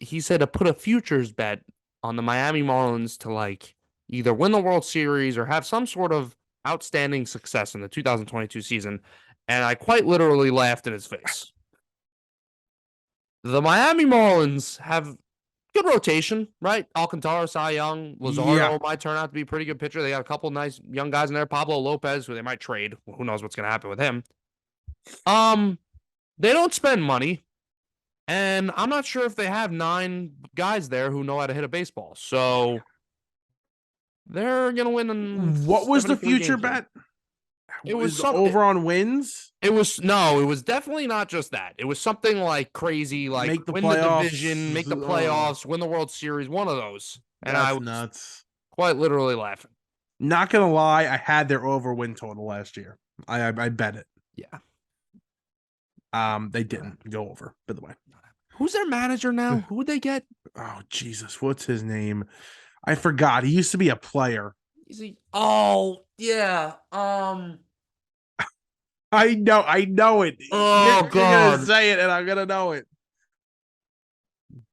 he said to put a futures bet on the Miami Marlins to like either win the World Series or have some sort of outstanding success in the 2022 season. And I quite literally laughed in his face. The Miami Marlins have good rotation, right? Alcantara, Cy Young, Yeah. Luzardo might turn out to be a pretty good pitcher. They got a couple nice young guys in there. Pablo Lopez, who they might trade. Who knows what's going to happen with him? They don't spend money, and I'm not sure if they have 9 guys there who know how to hit a baseball. So they're going to win in What was the 73 future games. bet? It was over on wins. It was definitely not just that. It was something like crazy, like Make the win playoffs. the division, make the playoffs, win the World Series, one of those. And That's I was nuts. quite literally laughing. Not gonna lie, I had their over win total last year. I bet it. Yeah. They didn't go over, by the way. Who's their manager now? Who would they get? Oh Jesus, what's his name? I forgot. He used to be a player. Is he? Oh yeah. I know it. Oh You're God. gonna say it, and I'm gonna know it.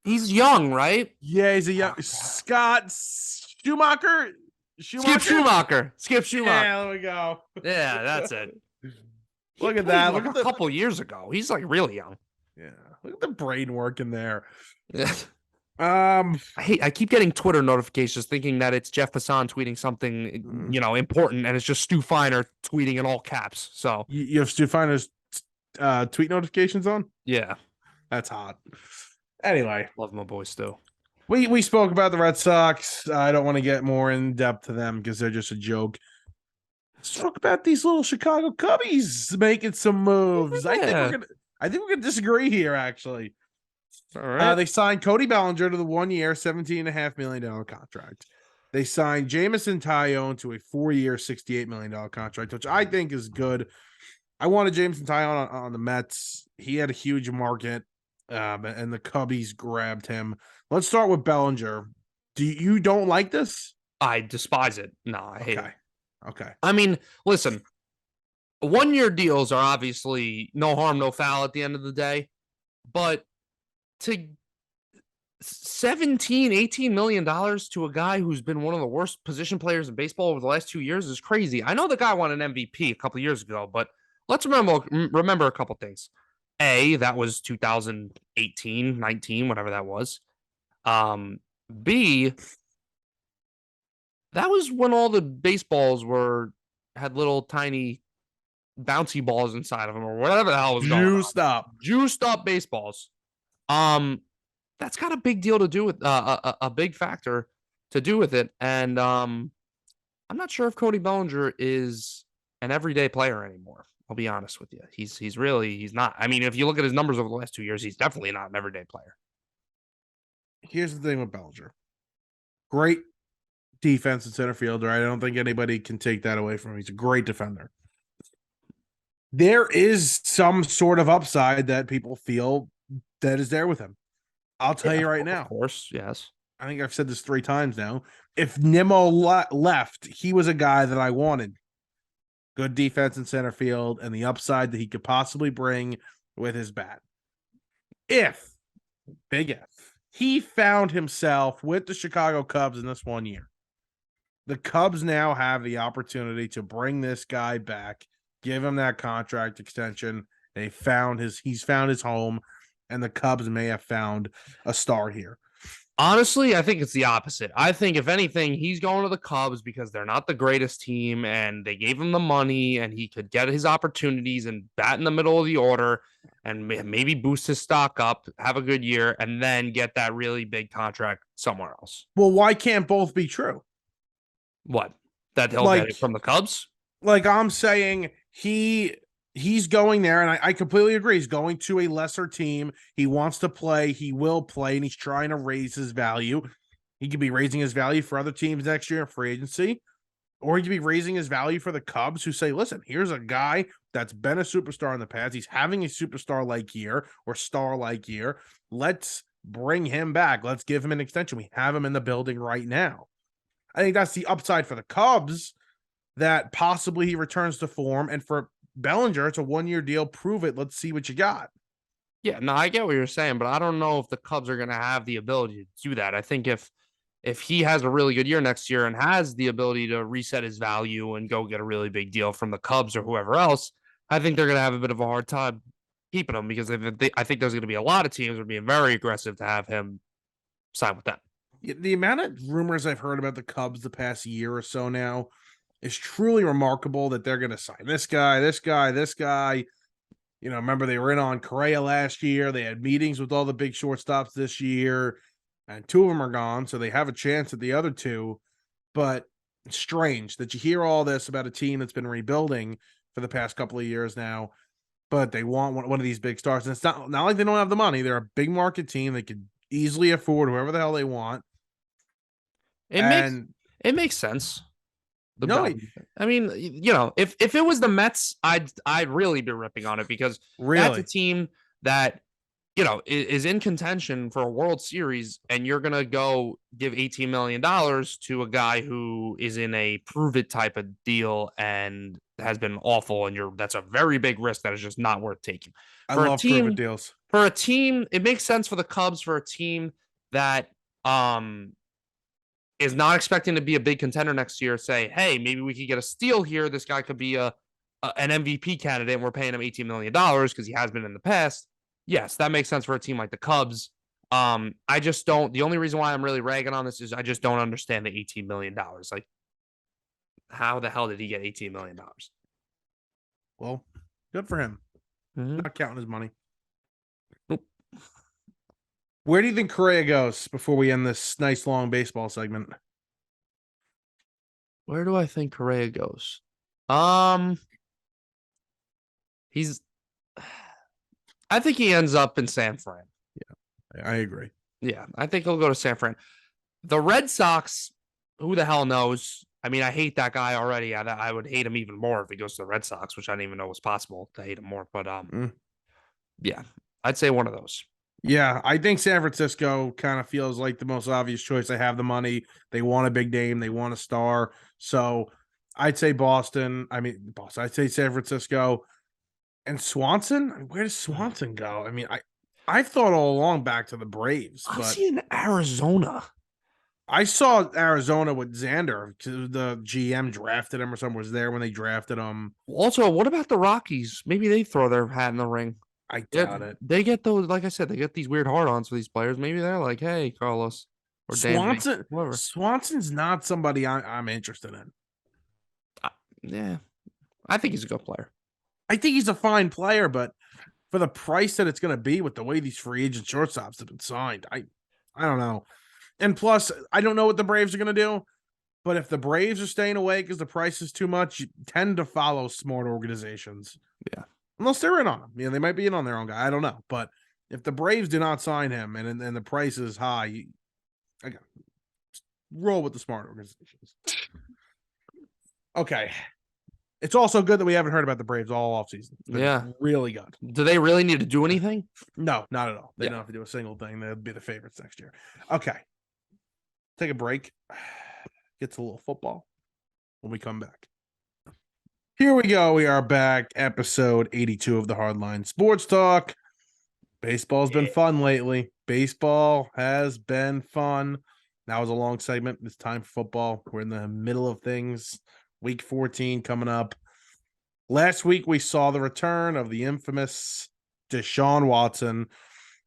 He's young, right? Yeah, he's a young Scott Schumacher. Skip Schumacher. Yeah, there we go. Yeah, that's it. Look at that. Look Like at a couple years ago. He's like really young. Yeah, look at the brain working there. Yeah. I keep getting Twitter notifications thinking that it's Jeff Passan tweeting something, important, and it's just Stu Feiner tweeting in all caps. So you have Stu Feiner's tweet notifications on? Yeah. That's hot. Anyway. Love my boy Stu. We spoke about the Red Sox. I don't want to get more in depth to them because they're just a joke. Let's talk about these little Chicago Cubbies making some moves. Yeah. I think we're gonna disagree here, actually. All right. They signed Cody Bellinger to the 1 year, $17.5 million contract. They signed Jamison Tyone to a 4 year, $68 million contract, which I think is good. I wanted Jamison Tyone on the Mets. He had a huge market, and the Cubbies grabbed him. Let's start with Bellinger. You don't like this? I despise it. No, I hate it. Okay. I mean, listen, 1 year deals are obviously no harm, no foul at the end of the day, but to $18 million to a guy who's been one of the worst position players in baseball over the last 2 years is crazy. I know the guy won an MVP a couple of years ago, but let's remember a couple things. A, that was 2018, 19, whatever that was. B, that was when all the baseballs had little tiny bouncy balls inside of them or whatever the hell was going on. Juiced up baseballs. That's got a big deal to do with a big factor to do with it. And I'm not sure if Cody Bellinger is an everyday player anymore. I'll be honest with you. He's not. I mean, if you look at his numbers over the last 2 years, he's definitely not an everyday player. Here's the thing with Bellinger. Great defense in center field, right? I don't think anybody can take that away from him. He's a great defender. There is some sort of upside that people feel that is there with him. I'll tell you right now. Of course, yes. I think I've said this 3 times now. If Nimmo left, he was a guy that I wanted. Good defense in center field and the upside that he could possibly bring with his bat. Big if, he found himself with the Chicago Cubs in this 1 year, the Cubs now have the opportunity to bring this guy back, give him that contract extension. He's found his home, and the Cubs may have found a star here. Honestly, I think it's the opposite. I think, if anything, he's going to the Cubs because they're not the greatest team, and they gave him the money, and he could get his opportunities and bat in the middle of the order and maybe boost his stock up, have a good year, and then get that really big contract somewhere else. Well, why can't both be true? What? That he'll get it from the Cubs? Like I'm saying, he's going there, and I completely agree. He's going to a lesser team. He wants to play. He will play, and he's trying to raise his value. He could be raising his value for other teams next year in free agency, or he could be raising his value for the Cubs, who say, listen, here's a guy that's been a superstar in the past. He's having a superstar-like year or star-like year. Let's bring him back. Let's give him an extension. We have him in the building right now. I think that's the upside for the Cubs, that possibly he returns to form, and for Bellinger, it's a 1-year deal. Prove it. Let's see what you got. Yeah, no, I get what you're saying, but I don't know if the Cubs are going to have the ability to do that. I think if he has a really good year next year and has the ability to reset his value and go get a really big deal from the Cubs or whoever else, I think they're going to have a bit of a hard time keeping him because I think there's going to be a lot of teams that are being very aggressive to have him sign with them. The amount of rumors I've heard about the Cubs the past year or so now is truly remarkable that they're going to sign this guy, this guy, this guy. You know, remember they were in on Correa last year. They had meetings with all the big shortstops this year, and 2 of them are gone, so they have a chance at the other 2. But it's strange that you hear all this about a team that's been rebuilding for the past couple of years now, but they want one of these big stars. And it's not like they don't have the money. They're a big market team. They could easily afford whoever the hell they want. It makes And it makes sense. no, I mean, if it was the Mets, I'd really be ripping on it because that's a really, team that is in contention for a World Series, and you're gonna go give $18 million to a guy who is in a prove it type of deal and has been awful, and that's a very big risk that is just not worth taking. I For a love prove it team, deals. it makes sense for the Cubs for a team that is not expecting to be a big contender next year. Say, hey, maybe we could get a steal here. This guy could be an MVP candidate, and we're paying him $18 million because he has been in the past. Yes, that makes sense for a team like the Cubs. I just don't. The only reason why I'm really ragging on this is I just don't understand the $18 million. Like, how the hell did he get $18 million? Well, good for him. Not counting his money. Nope. Where do you think Correa goes before we end this nice long baseball segment? Where do I think Correa goes? He's. I think he ends up in San Fran. Yeah, I agree. Yeah, I think he'll go to San Fran. The Red Sox, who the hell knows? I mean, I hate that guy already. I would hate him even more if he goes to the Red Sox, which I didn't even know was possible to hate him more. But yeah, I'd say one of those. Yeah, I think San Francisco kind of feels like the most obvious choice. They have the money. They want a big name. They want a star. So I'd say Boston. I mean, Boston. I'd say San Francisco. And Swanson? Where does Swanson go? I mean, I've thought all along back to the Braves, I'm but seeing Arizona. I saw Arizona with Xander. The GM drafted him or someone was there when they drafted him. Also, what about the Rockies? Maybe they throw their hat in the ring. I doubt it. They get those, like I said, they get these weird hard-ons for these players. Maybe they're like, hey, Carlos or Swanson. whoever. Swanson's not somebody I'm interested in. Yeah, I think he's a good player. I think he's a fine player, but for the price that it's going to be with the way these free agent shortstops have been signed, I don't know. And plus, I don't know what the Braves are going to do. But if the Braves are staying away because the price is too much, you tend to follow smart organizations. Yeah. Unless they're in on him. You know, they might be in on their own guy. I don't know. But if the Braves do not sign him and the price is high, again, roll with the smart organizations. Okay. It's also good that we haven't heard about the Braves all offseason. Yeah. Really good. Do they really need to do anything? No, not at all. They don't have to do a single thing. They'll be the favorites next year. Okay. Take a break. Get to a little football when we come back. Here we go. We are back. Episode 82 of the Hardline Sports Talk. Baseball's been fun lately. Baseball has been fun. That was a long segment. It's time for football. We're in the middle of things. Week 14 coming up. Last week, we saw the return of the infamous Deshaun Watson,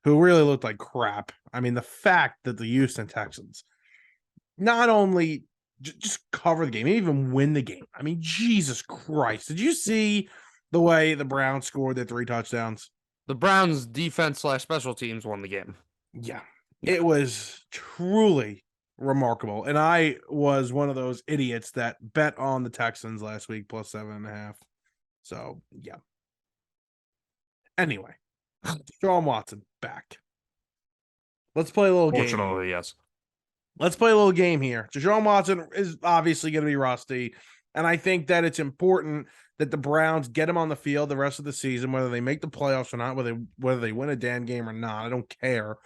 who really looked like crap. I mean, the fact that the Houston Texans not only just cover the game, even win the game. I mean, Jesus Christ. Did you see the way the Browns scored their 3 touchdowns? The Browns defense / special teams won the game. Yeah. It was truly remarkable. And I was one of those idiots that bet on the Texans last week plus 7.5. So, yeah. Anyway, Deshaun Watson back. Let's play a little game. Fortunately, yes. Let's play a little game here. Deshaun Watson is obviously going to be rusty, and I think that it's important that the Browns get him on the field the rest of the season, whether they make the playoffs or not, whether they win a damn game or not. I don't care.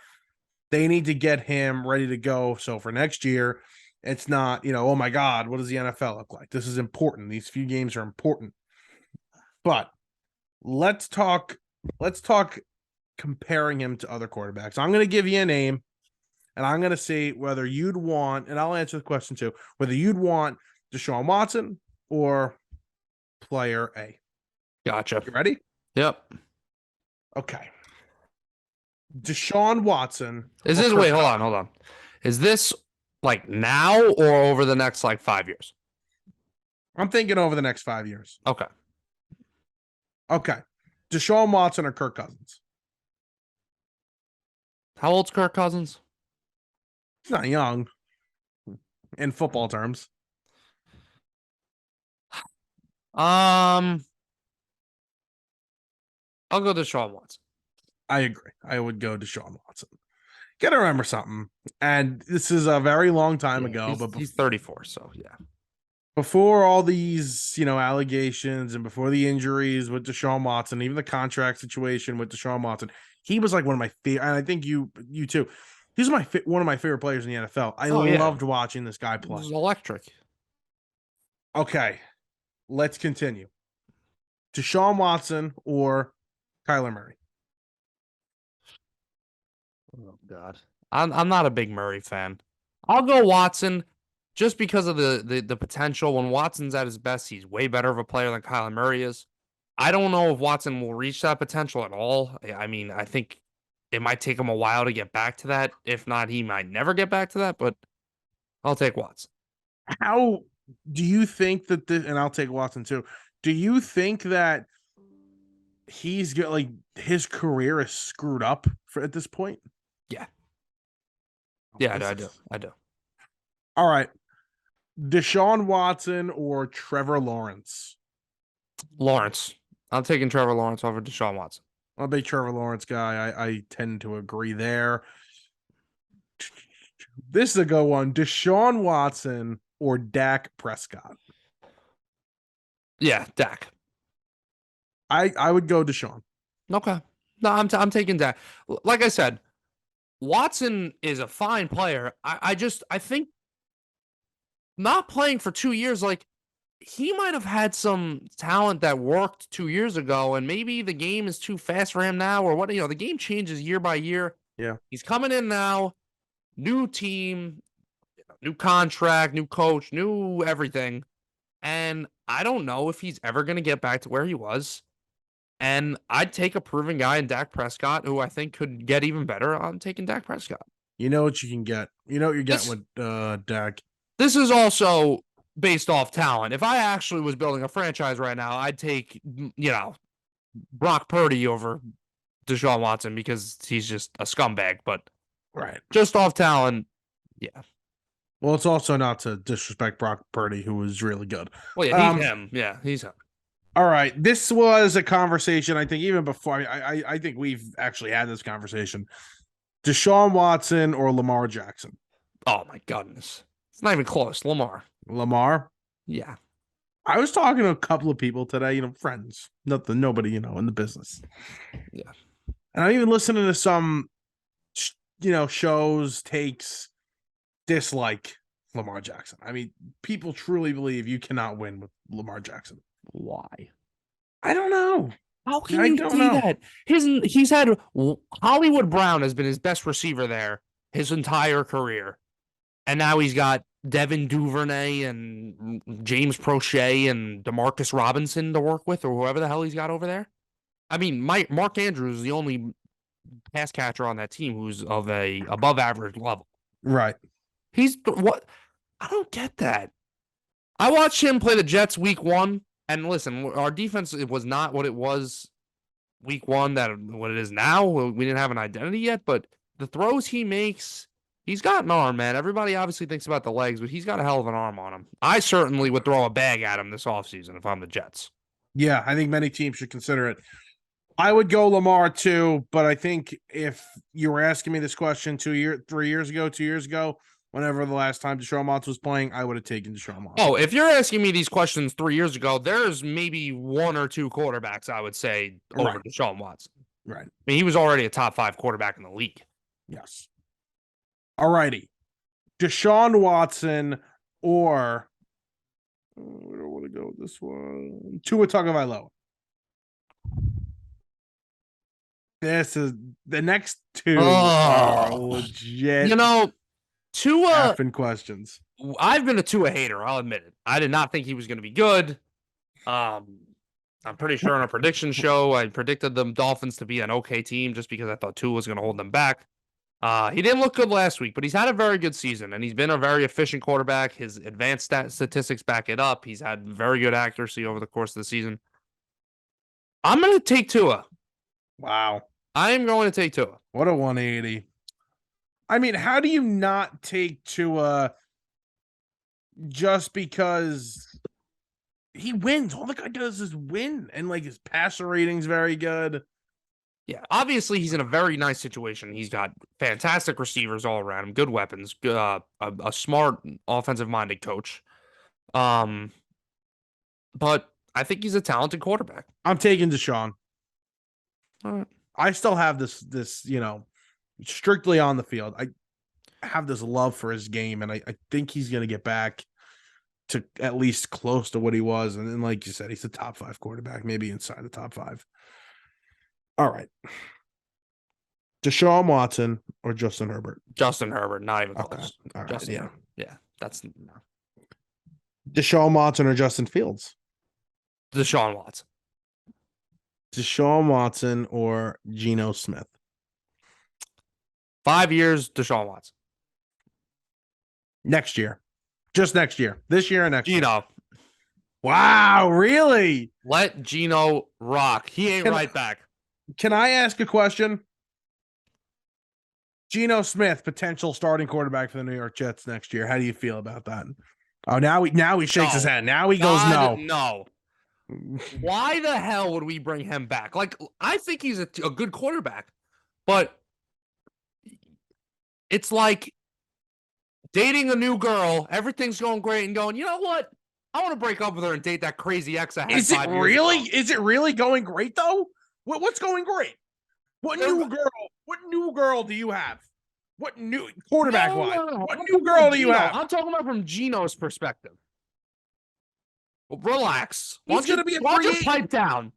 They need to get him ready to go. So for next year, it's not, oh my God, what does the NFL look like? This is important. These few games are important. But let's talk. Let's talk comparing him to other quarterbacks. I'm going to give you a name, and I'm going to see whether you'd want, and I'll answer the question too, whether you'd want Deshaun Watson or player A. Gotcha. You ready? Yep. Okay. Deshaun Watson. Is or this, Kirk wait, hold Cousins? on, hold on. Is this like now or over the next like 5 years? I'm thinking over the next 5 years. Okay. Okay. Deshaun Watson or Kirk Cousins? How old's Kirk Cousins? He's not young in football terms. Um, I'll go Deshaun Watson. I agree. I would go Deshaun Watson. Gotta remember something. And this is a very long time Yeah, ago, but he's 34, so yeah. before all these, allegations and before the injuries with Deshaun Watson, even the contract situation with Deshaun Watson, he was like one of my favorite. And I think you too. He's one of my favorite players in the NFL. I loved watching this guy play. This is electric. Okay, let's continue. Deshaun Watson or Kyler Murray? Oh God. I'm not a big Murray fan. I'll go Watson just because of the potential. When Watson's at his best, he's way better of a player than Kyler Murray is. I don't know if Watson will reach that potential at all. I mean, I think it might take him a while to get back to that. If not, he might never get back to that, but I'll take Watson. How do you think that this, and I'll take Watson too. Do you think that he's got like his career is screwed up at this point? Yeah. Yeah, I This do. is- I do. All right. Deshaun Watson or Trevor Lawrence? Lawrence. I'm taking Trevor Lawrence over Deshaun Watson. I'm a big Trevor Lawrence guy. I tend to agree there. This is a good one. Deshaun Watson or Dak Prescott? Yeah, Dak. I would go Deshaun. Okay. No, I'm taking Dak. Like I said, Watson is a fine player. I think not playing for 2 years, like he might have had some talent that worked 2 years ago, and maybe the game is too fast for him now, or what, the game changes year by year. Yeah. He's coming in now, new team, new contract, new coach, new everything. And I don't know if he's ever going to get back to where he was. And I'd take a proven guy in Dak Prescott, who I think could get even better. I'm taking Dak Prescott. You know what you can get. You know what you're getting with Dak. This is also based off talent. If I actually was building a franchise right now, I'd take, Brock Purdy over Deshaun Watson because he's just a scumbag. But Right. just off talent, yeah. Well, it's also not to disrespect Brock Purdy, who was really good. Well, yeah, he's him. Yeah, he's him. All right. This was a conversation, I think, even before. I think we've actually had this conversation. Deshaun Watson or Lamar Jackson? Oh, my goodness. It's not even close. Lamar? Yeah. I was talking to a couple of people today, friends, nobody, in the business. Yeah. And I'm even listening to some, shows, takes, dislike Lamar Jackson. I mean, people truly believe you cannot win with Lamar Jackson. Why? I don't know. How can you say that? He's had Hollywood Brown has been his best receiver there his entire career. And now he's got Devin Duvernay and James Prochet and DeMarcus Robinson to work with, or whoever the hell he's got over there. I mean, Mark Andrews is the only pass catcher on that team who's of a above average level. Right. He's what? I don't get that. I watched him play the Jets week 1, and listen, our defense was not what it was week 1 what it is now. We didn't have an identity yet, but the throws he makes, he's got an arm, man. Everybody obviously thinks about the legs, but he's got a hell of an arm on him. I certainly would throw a bag at him this offseason if I'm the Jets. Yeah, I think many teams should consider it. I would go Lamar too, but I think if you were asking me this question 2 years ago, whenever the last time Deshaun Watson was playing, I would have taken Deshaun Watson. Oh, if you're asking me these questions 3 years ago, there's maybe 1 or 2 quarterbacks I would say over Deshaun Watson. Right. I mean, he was already a top 5 quarterback in the league. Yes. All righty. Deshaun Watson or I don't want to go with this one. Tua Tagovailoa. This is the next two are Oh, legit you know, Tua. effing questions. I've been a Tua hater. I'll admit it. I did not think he was going to be good. I'm pretty sure on a prediction show, I predicted the Dolphins to be an okay team just because I thought Tua was going to hold them back. He didn't look good last week, but he's had a very good season, and he's been a very efficient quarterback. His advanced statistics back it up. He's had very good accuracy over the course of the season. I'm going to take Tua. Wow. I am going to take Tua. What a 180. I mean, how do you not take Tua just because he wins? All the guy does is win, and like his passer rating's very good. Yeah, obviously he's in a very nice situation. He's got fantastic receivers all around him, good weapons, a smart offensive-minded coach. But I think he's a talented quarterback. I'm taking Deshaun. All right. I still have this, strictly on the field. I have this love for his game, and I think he's going to get back to at least close to what he was. And then, like you said, he's a top 5 quarterback, maybe inside the top 5. All right. Deshaun Watson or Justin Herbert? Justin Herbert, not even close. Okay. All right. Justin Yeah. Herbert. Yeah, that's no. Deshaun Watson or Justin Fields? Deshaun Watson. Deshaun Watson or Geno Smith? 5 years, Deshaun Watson. Next year. Just next year. This year or next year? Geno. Wow, really? Let Geno rock. He ain't right back. Can I ask a question? Geno Smith, potential starting quarterback for the New York Jets next year. How do you feel about that? Oh, now he shakes his head. Now he goes no. No. Why the hell would we bring him back? Like, I think he's a good quarterback, but it's like dating a new girl. Everything's going great and going, you know what? I want to break up with her and date that crazy ex I had. Is it really? Is it really going great though? What's going great? What new girl do you have? What new quarterback wise? No. What new girl do you have? I'm talking about from Geno's perspective. Well, relax. He's going to be a free agent. Pipe down.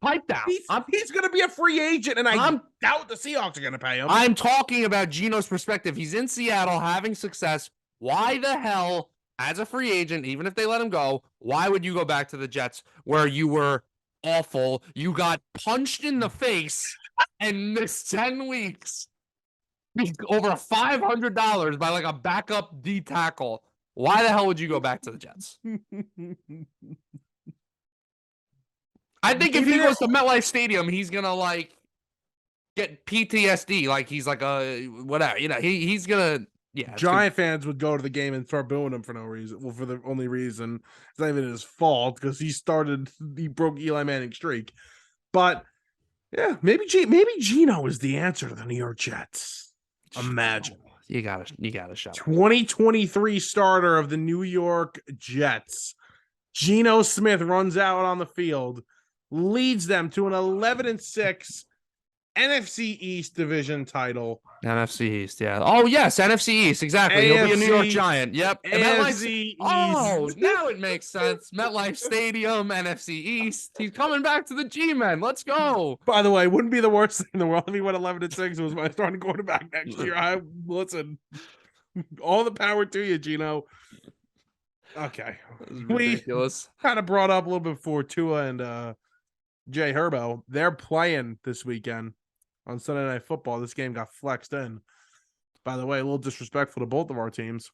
He's going to be a free agent, and I doubt the Seahawks are going to pay him. I'm talking about Geno's perspective. He's in Seattle having success. Why the hell, as a free agent, even if they let him go, why would you go back to the Jets where you were awful? You got punched in the face and missed 10 weeks. Over $500 by like a backup D tackle. Why the hell would you go back to the Jets? I think if he goes to MetLife Stadium, he's gonna like get PTSD. Like he's like a whatever. He's gonna. Yeah. Giant fans would go to the game and start booing him for no reason. Well, for the only reason it's not even his fault because he broke Eli Manning's streak. But yeah, maybe Geno is the answer to the New York Jets. Imagine. You gotta shut up. 2023 starter of the New York Jets. Geno Smith runs out on the field, leads them to an 11-6 NFC East division title. NFC East, yeah. Oh, yes, NFC East, exactly. He'll be a New York Giant. Yep. NFC East. Oh, now it makes sense. MetLife Stadium, NFC East. He's coming back to the G-Men. Let's go. By the way, it wouldn't be the worst thing in the world if he went 11-6 and was my starting quarterback next year. Listen, all the power to you, Geno. Okay. Ridiculous. We kind of brought up a little bit before Tua and Jay Herbo. They're playing this weekend on Sunday Night Football. This game got flexed in. By the way, a little disrespectful to both of our teams.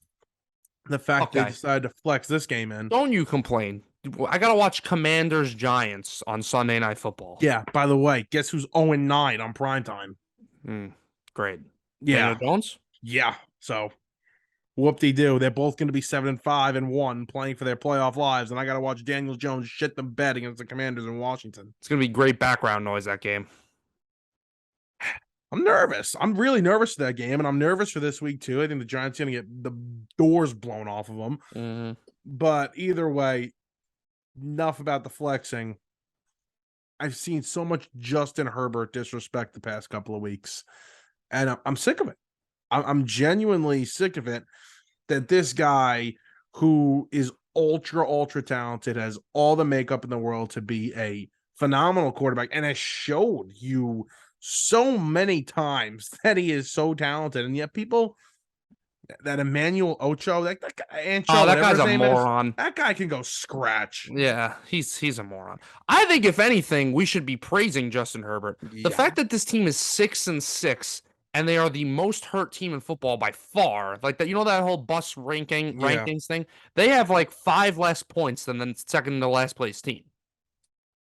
The fact they decided to flex this game in. Don't you complain. I got to watch Commanders Giants on Sunday Night Football. Yeah, by the way, guess who's 0-9 on primetime? Great. Yeah. Daniel Jones? Yeah. So, whoop-de-doo. They're both going to be 7-5-1 playing for their playoff lives, and I got to watch Daniel Jones shit the bed against the Commanders in Washington. It's going to be great background noise, that game. I'm nervous. I'm really nervous for that game, and I'm nervous for this week, too. I think the Giants are going to get the doors blown off of them. Mm-hmm. But either way, enough about the flexing. I've seen so much Justin Herbert disrespect the past couple of weeks, and I'm sick of it. I'm genuinely sick of it that this guy who is ultra talented, has all the makeup in the world to be a phenomenal quarterback, and has showed you so many times that he is so talented, and yet people that Emmanuel Ocho, that guy, Ancho, Oh, that whatever guy's his a name is, moron. that guy can go scratch. Yeah, he's a moron. I think if anything, we should be praising Justin Herbert. The Yeah, fact that this team is 6-6 and they are the most hurt team in football by far, like that, that whole bus yeah. rankings thing. They have like 5 less points than the second to last place team.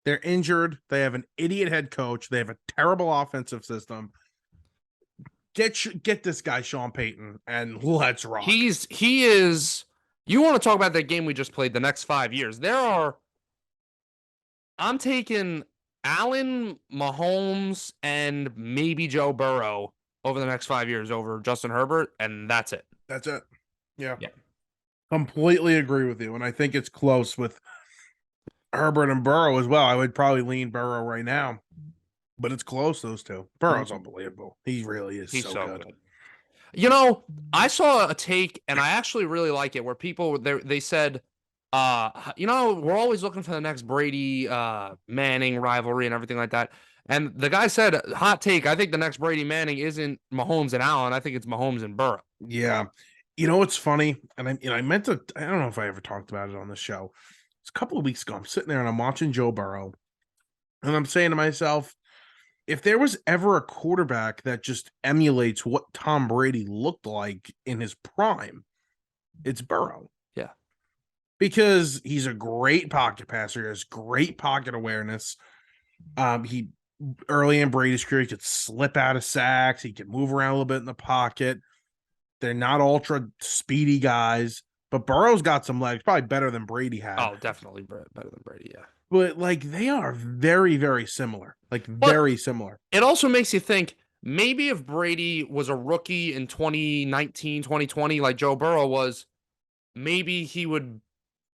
They're injured. They have an idiot head coach. They have a terrible offensive system. Get this guy Sean Payton and let's rock. He is. You want to talk about that game we just played? The next 5 years, I'm taking Allen, Mahomes, and maybe Joe Burrow over the next 5 years over Justin Herbert, and that's it. That's it. Yeah. Yeah. Completely agree with you. And I think it's close with Herbert and Burrow as well. I would probably lean Burrow right now, but it's close, those two. Burrow's unbelievable. He really is. He's so good. I saw a take, and I actually really like it, where people they said, we're always looking for the next Brady Manning rivalry and everything like that. And the guy said, hot take, I think the next Brady Manning isn't Mahomes and Allen. I think it's Mahomes and Burrow. Yeah. You know what's funny? And I meant to, I don't know if I ever talked about it on the show. It's a couple of weeks ago. I'm sitting there and I'm watching Joe Burrow. And I'm saying to myself, if there was ever a quarterback that just emulates what Tom Brady looked like in his prime, it's Burrow. Yeah. Because he's a great pocket passer, he has great pocket awareness. He early in Brady's career, he could slip out of sacks, he could move around a little bit in the pocket. They're not ultra speedy guys, but Burrow's got some legs, probably better than Brady had. Oh, definitely better than Brady, yeah. But like they are very, very similar. Very similar. It also makes you think maybe if Brady was a rookie in 2019, 2020, like Joe Burrow was, maybe he would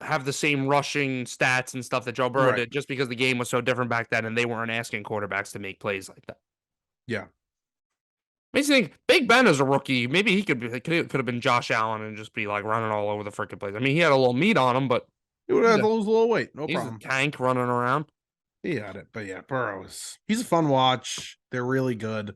have the same rushing stats and stuff that Joe Burrow did, just because the game was so different back then and they weren't asking quarterbacks to make plays like that. Yeah. Makes you think Big Ben is a rookie. Maybe he could have been Josh Allen and just be like running all over the freaking place. I mean, he had a little meat on him, but he would have to lose a little weight. No problem. He's a tank running around. He had it, but yeah, he's a fun watch. They're really good.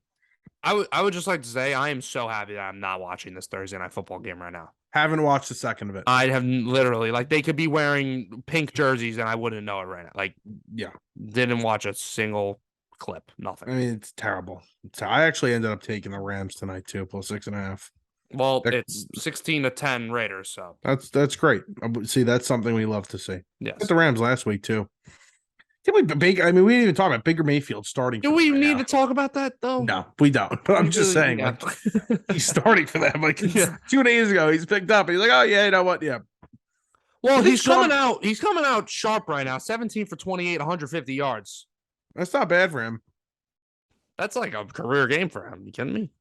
I would just like to say I am so happy that I'm not watching this Thursday night football game right now. Haven't watched a second of it. I have literally, like, they could be wearing pink jerseys and I wouldn't know it right now. Like, yeah, didn't watch a single clip. Nothing. I mean, it's terrible. I actually ended up taking the Rams tonight too, plus 6.5. Well, it's 16-10 Raiders, so that's great. See, that's something we love to see. Yes, the Rams last week too. Can we Baker? I mean, we didn't even talk about Baker Mayfield starting. Do we need to talk about that though? No, we don't. But I'm just saying, like, he's starting for them. Like 2 days ago, he's picked up. And he's like, oh yeah, you know what? Yeah. Well, he's coming out. He's coming out sharp right now. 17 for 28, 150 yards. That's not bad for him. That's like a career game for him. You kidding me?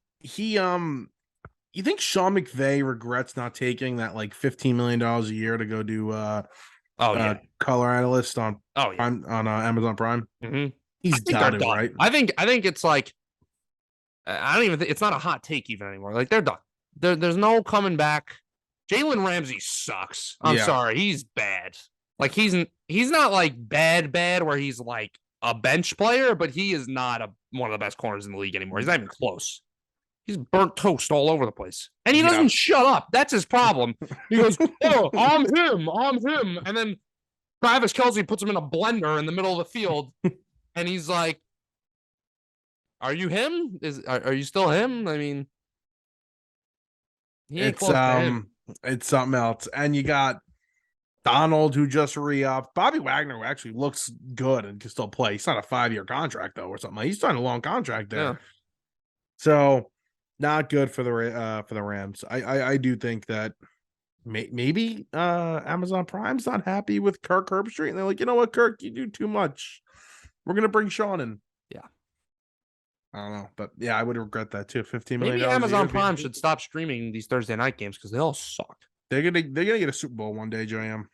You think Sean McVay regrets not taking that like $15 million a year to go do color analyst on Prime, on Amazon Prime? Mm-hmm. He's got it, right? I think it's like, I don't even think it's not a hot take even anymore. Like, they're done. There's no coming back. Jalen Ramsey sucks. I'm sorry, he's bad. Like, he's not like bad where he's like a bench player, but he is not one of the best corners in the league anymore. He's not even close. He's burnt toast all over the place. And he doesn't shut up. That's his problem. He goes, oh, I'm him. And then Travis Kelce puts him in a blender in the middle of the field. And he's like, are you him? Are you still him? I mean, he ain't close to him. It's something else. And you got Donald, who just re-upped. Bobby Wagner, who actually looks good and can still play. He's not a 5-year contract, though, or something. He's signed a long contract there. Yeah. So, not good for the Rams. I do think that maybe Amazon Prime's not happy with Kirk Herbstreit, and they're like, you know what, Kirk, you do too much. We're gonna bring Sean in. Yeah, I don't know, but yeah, I would regret that too. $15 million. Maybe Amazon Prime should stop streaming these Thursday night games because they all suck. They're gonna get a Super Bowl one day, JM.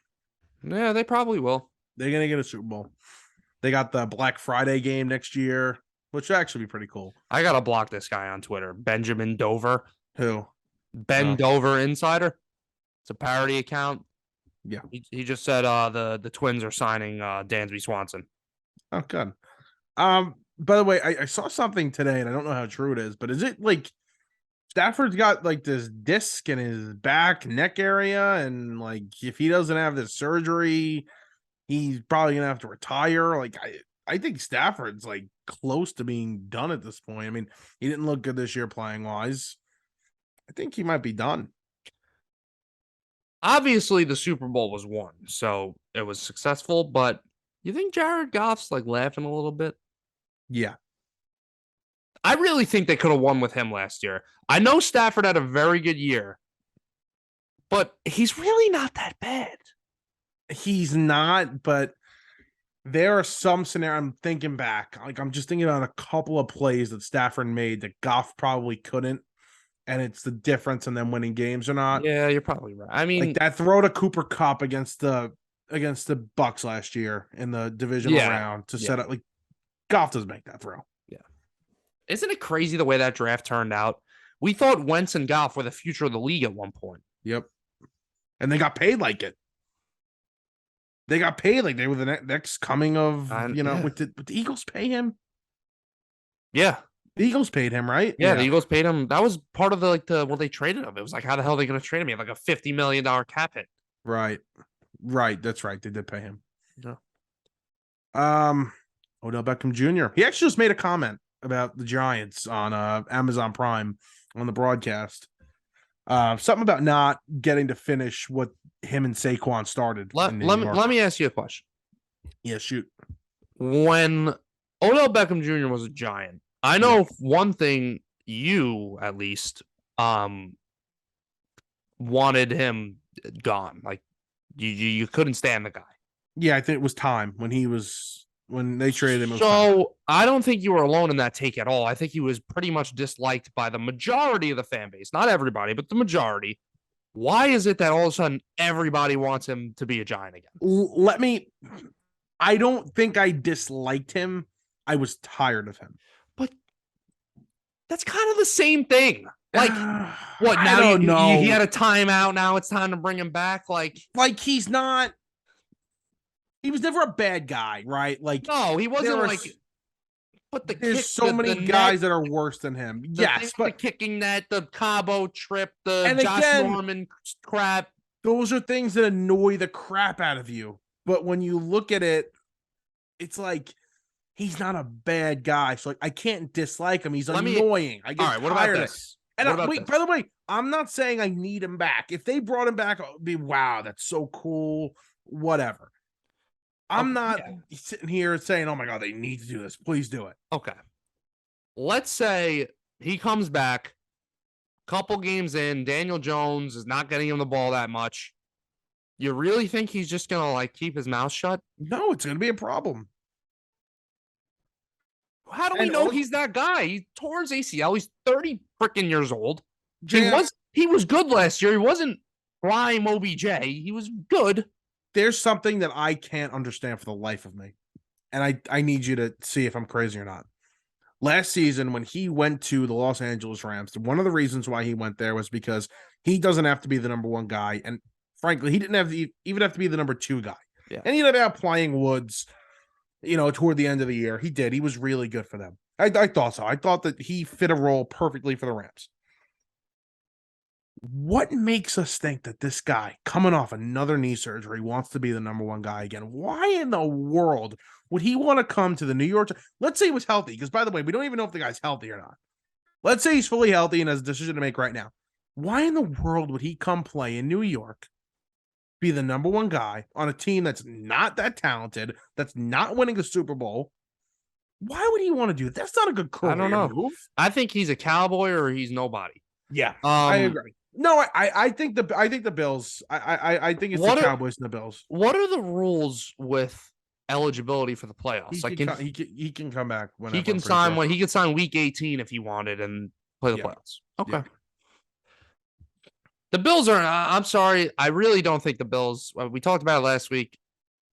Yeah, they probably will. They're gonna get a Super Bowl. They got the Black Friday game next year, which would actually be pretty cool. I gotta block this guy on Twitter, Benjamin Dover. Who? Ben Dover Insider. It's a parody account. Yeah. He just said the Twins are signing Dansby Swanson. Oh, good. By the way, I saw something today, and I don't know how true it is, but is it like Stafford's got like this disc in his back neck area, and like if he doesn't have this surgery, he's probably gonna have to retire. Like I think Stafford's like close to being done at this point. I mean, he didn't look good this year playing wise. I think he might be done. Obviously, the Super Bowl was won, so it was successful. But you think Jared Goff's like laughing a little bit? Yeah. I really think they could have won with him last year. I know Stafford had a very good year, but he's really not that bad. He's not, but there are some scenario I'm thinking back. Like I'm just thinking about a couple of plays that Stafford made that Goff probably couldn't, and it's the difference in them winning games or not. Yeah, you're probably right. I mean, Like that throw to Cooper Kupp against the Bucks last year in the divisional round to set up. Like Goff doesn't make that throw. Yeah. Isn't it crazy the way that draft turned out? We thought Wentz and Goff were the future of the league at one point. Yep. And they got paid like it. They got paid like they were the next coming of, with the Eagles pay him? Yeah. The Eagles paid him, right? Yeah, the Eagles paid him. That was part of what they traded him. It was like, how the hell are they going to trade him? He had like a $50 million cap hit. Right. Right. That's right. They did pay him. Yeah. Odell Beckham Jr. He actually just made a comment about the Giants on Amazon Prime on the broadcast. Something about not getting to finish what him and Saquon started. Let me ask you a question. Yeah, shoot. When Odell Beckham Jr. was a Giant, I know one thing you at least wanted him gone. Like you couldn't stand the guy. Yeah, I think it was time when they traded him. So I don't think you were alone in that take at all. I think he was pretty much disliked by the majority of the fan base. Not everybody, but the majority. Why is it that all of a sudden everybody wants him to be a Giant again? I don't think I disliked him. I was tired of him. But that's kind of the same thing. Like, what now? I don't know. He had a timeout. Now it's time to bring him back. Like he's not. He was never a bad guy, right? Like, no, he wasn't like. But there's so many guys that are worse than him. Yes, but the kicking net, the Cabo trip, the Josh Norman crap. Those are things that annoy the crap out of you. But when you look at it, it's like he's not a bad guy. So I can't dislike him. He's annoying. I get tired what about this? And by the way, I'm not saying I need him back. If they brought him back, I'd be wow, that's so cool. Whatever. I'm not sitting here saying, oh my God, they need to do this. Please do it. Okay. Let's say he comes back, couple games in, Daniel Jones is not getting him the ball that much. You really think he's just going to keep his mouth shut? No, it's going to be a problem. How do we know he's that guy? He tore his ACL. He's 30 freaking years old. He was good last year. He wasn't prime OBJ. He was good. There's something that I can't understand for the life of me. And I need you to see if I'm crazy or not. Last season, when he went to the Los Angeles Rams, one of the reasons why he went there was because he doesn't have to be the number one guy. And frankly, he didn't even have to be the number two guy. Yeah. And he ended up playing Woods, toward the end of the year. He did. He was really good for them. I thought so. I thought that he fit a role perfectly for the Rams. What makes us think that this guy coming off another knee surgery wants to be the number one guy again? Why in the world would he want to come to the New York? Let's say he was healthy, because by the way, we don't even know if the guy's healthy or not. Let's say he's fully healthy and has a decision to make right now. Why in the world would he come play in New York, be the number one guy on a team that's not that talented, that's not winning a Super Bowl? Why would he want to do that? That's not a good career I don't know. move. I think he's a cowboy or he's nobody. Yeah, I agree. No, I think the Bills. I think it's the Cowboys and the Bills. What are the rules with eligibility for the playoffs? He can come back whenever. He can sign he could sign week 18 if he wanted and play the playoffs. Okay. Yeah. The Bills are. I'm sorry. I really don't think the Bills. We talked about it last week.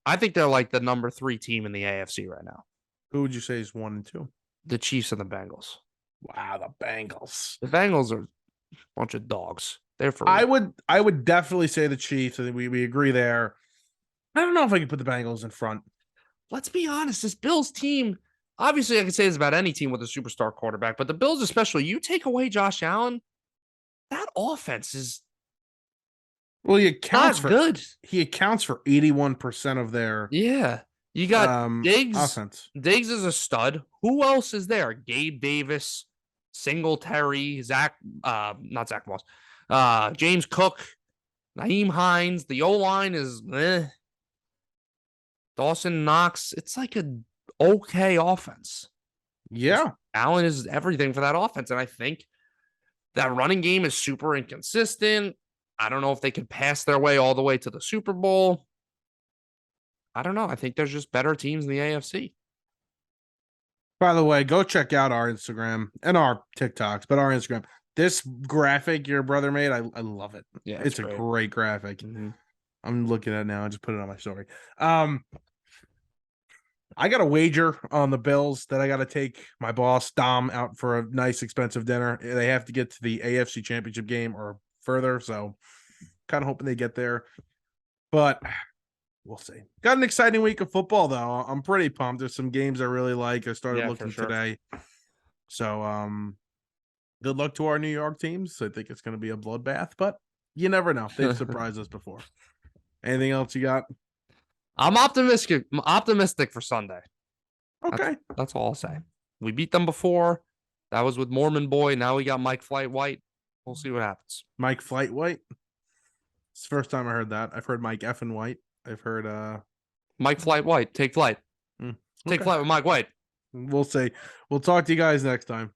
I think they're like the number 3 team in the AFC right now. Who would you say is 1 and 2? The Chiefs and the Bengals. Wow, the Bengals. The Bengals are a bunch of dogs. They're for real. I would definitely say the Chiefs. I think we agree there. I don't know if I could put the Bengals in front. Let's be honest. This Bills team, obviously I can say this about any team with a superstar quarterback, but the Bills especially, you take away Josh Allen, that offense is Well, not good. he accounts for 81% of their Yeah. You got Diggs. offense. Diggs is a stud. Who else is there? Gabe Davis, Singletary, not Zach Moss, James Cook, Naeem Hines. The O-line is Dawson Knox. It's like a okay offense. Yeah. Allen is everything for that offense. And I think that running game is super inconsistent. I don't know if they can pass their way all the way to the Super Bowl. I don't know. I think there's just better teams in the AFC. By the way, go check out our Instagram and our TikToks, but our Instagram. This graphic your brother made, I love it. Yeah, it's a great graphic. Mm-hmm. I'm looking at it now. I just put it on my story. I got a wager on the Bills that I got to take my boss Dom out for a nice expensive dinner. They have to get to the AFC Championship game or further, so kind of hoping they get there. But we'll see. Got an exciting week of football though. I'm pretty pumped. There's some games I really like. I started looking today. So good luck to our New York teams. I think it's going to be a bloodbath, but you never know. They've surprised us before. Anything else you got? I'm optimistic for Sunday. Okay. That's all I'll say. We beat them before. That was with Mormon Boy. Now we got Mike Flight White. We'll see what happens. Mike Flight White? It's the first time I heard that. I've heard Mike Effin White. I've heard Mike Flight White. Take flight. Take flight with Mike White. We'll see. We'll talk to you guys next time.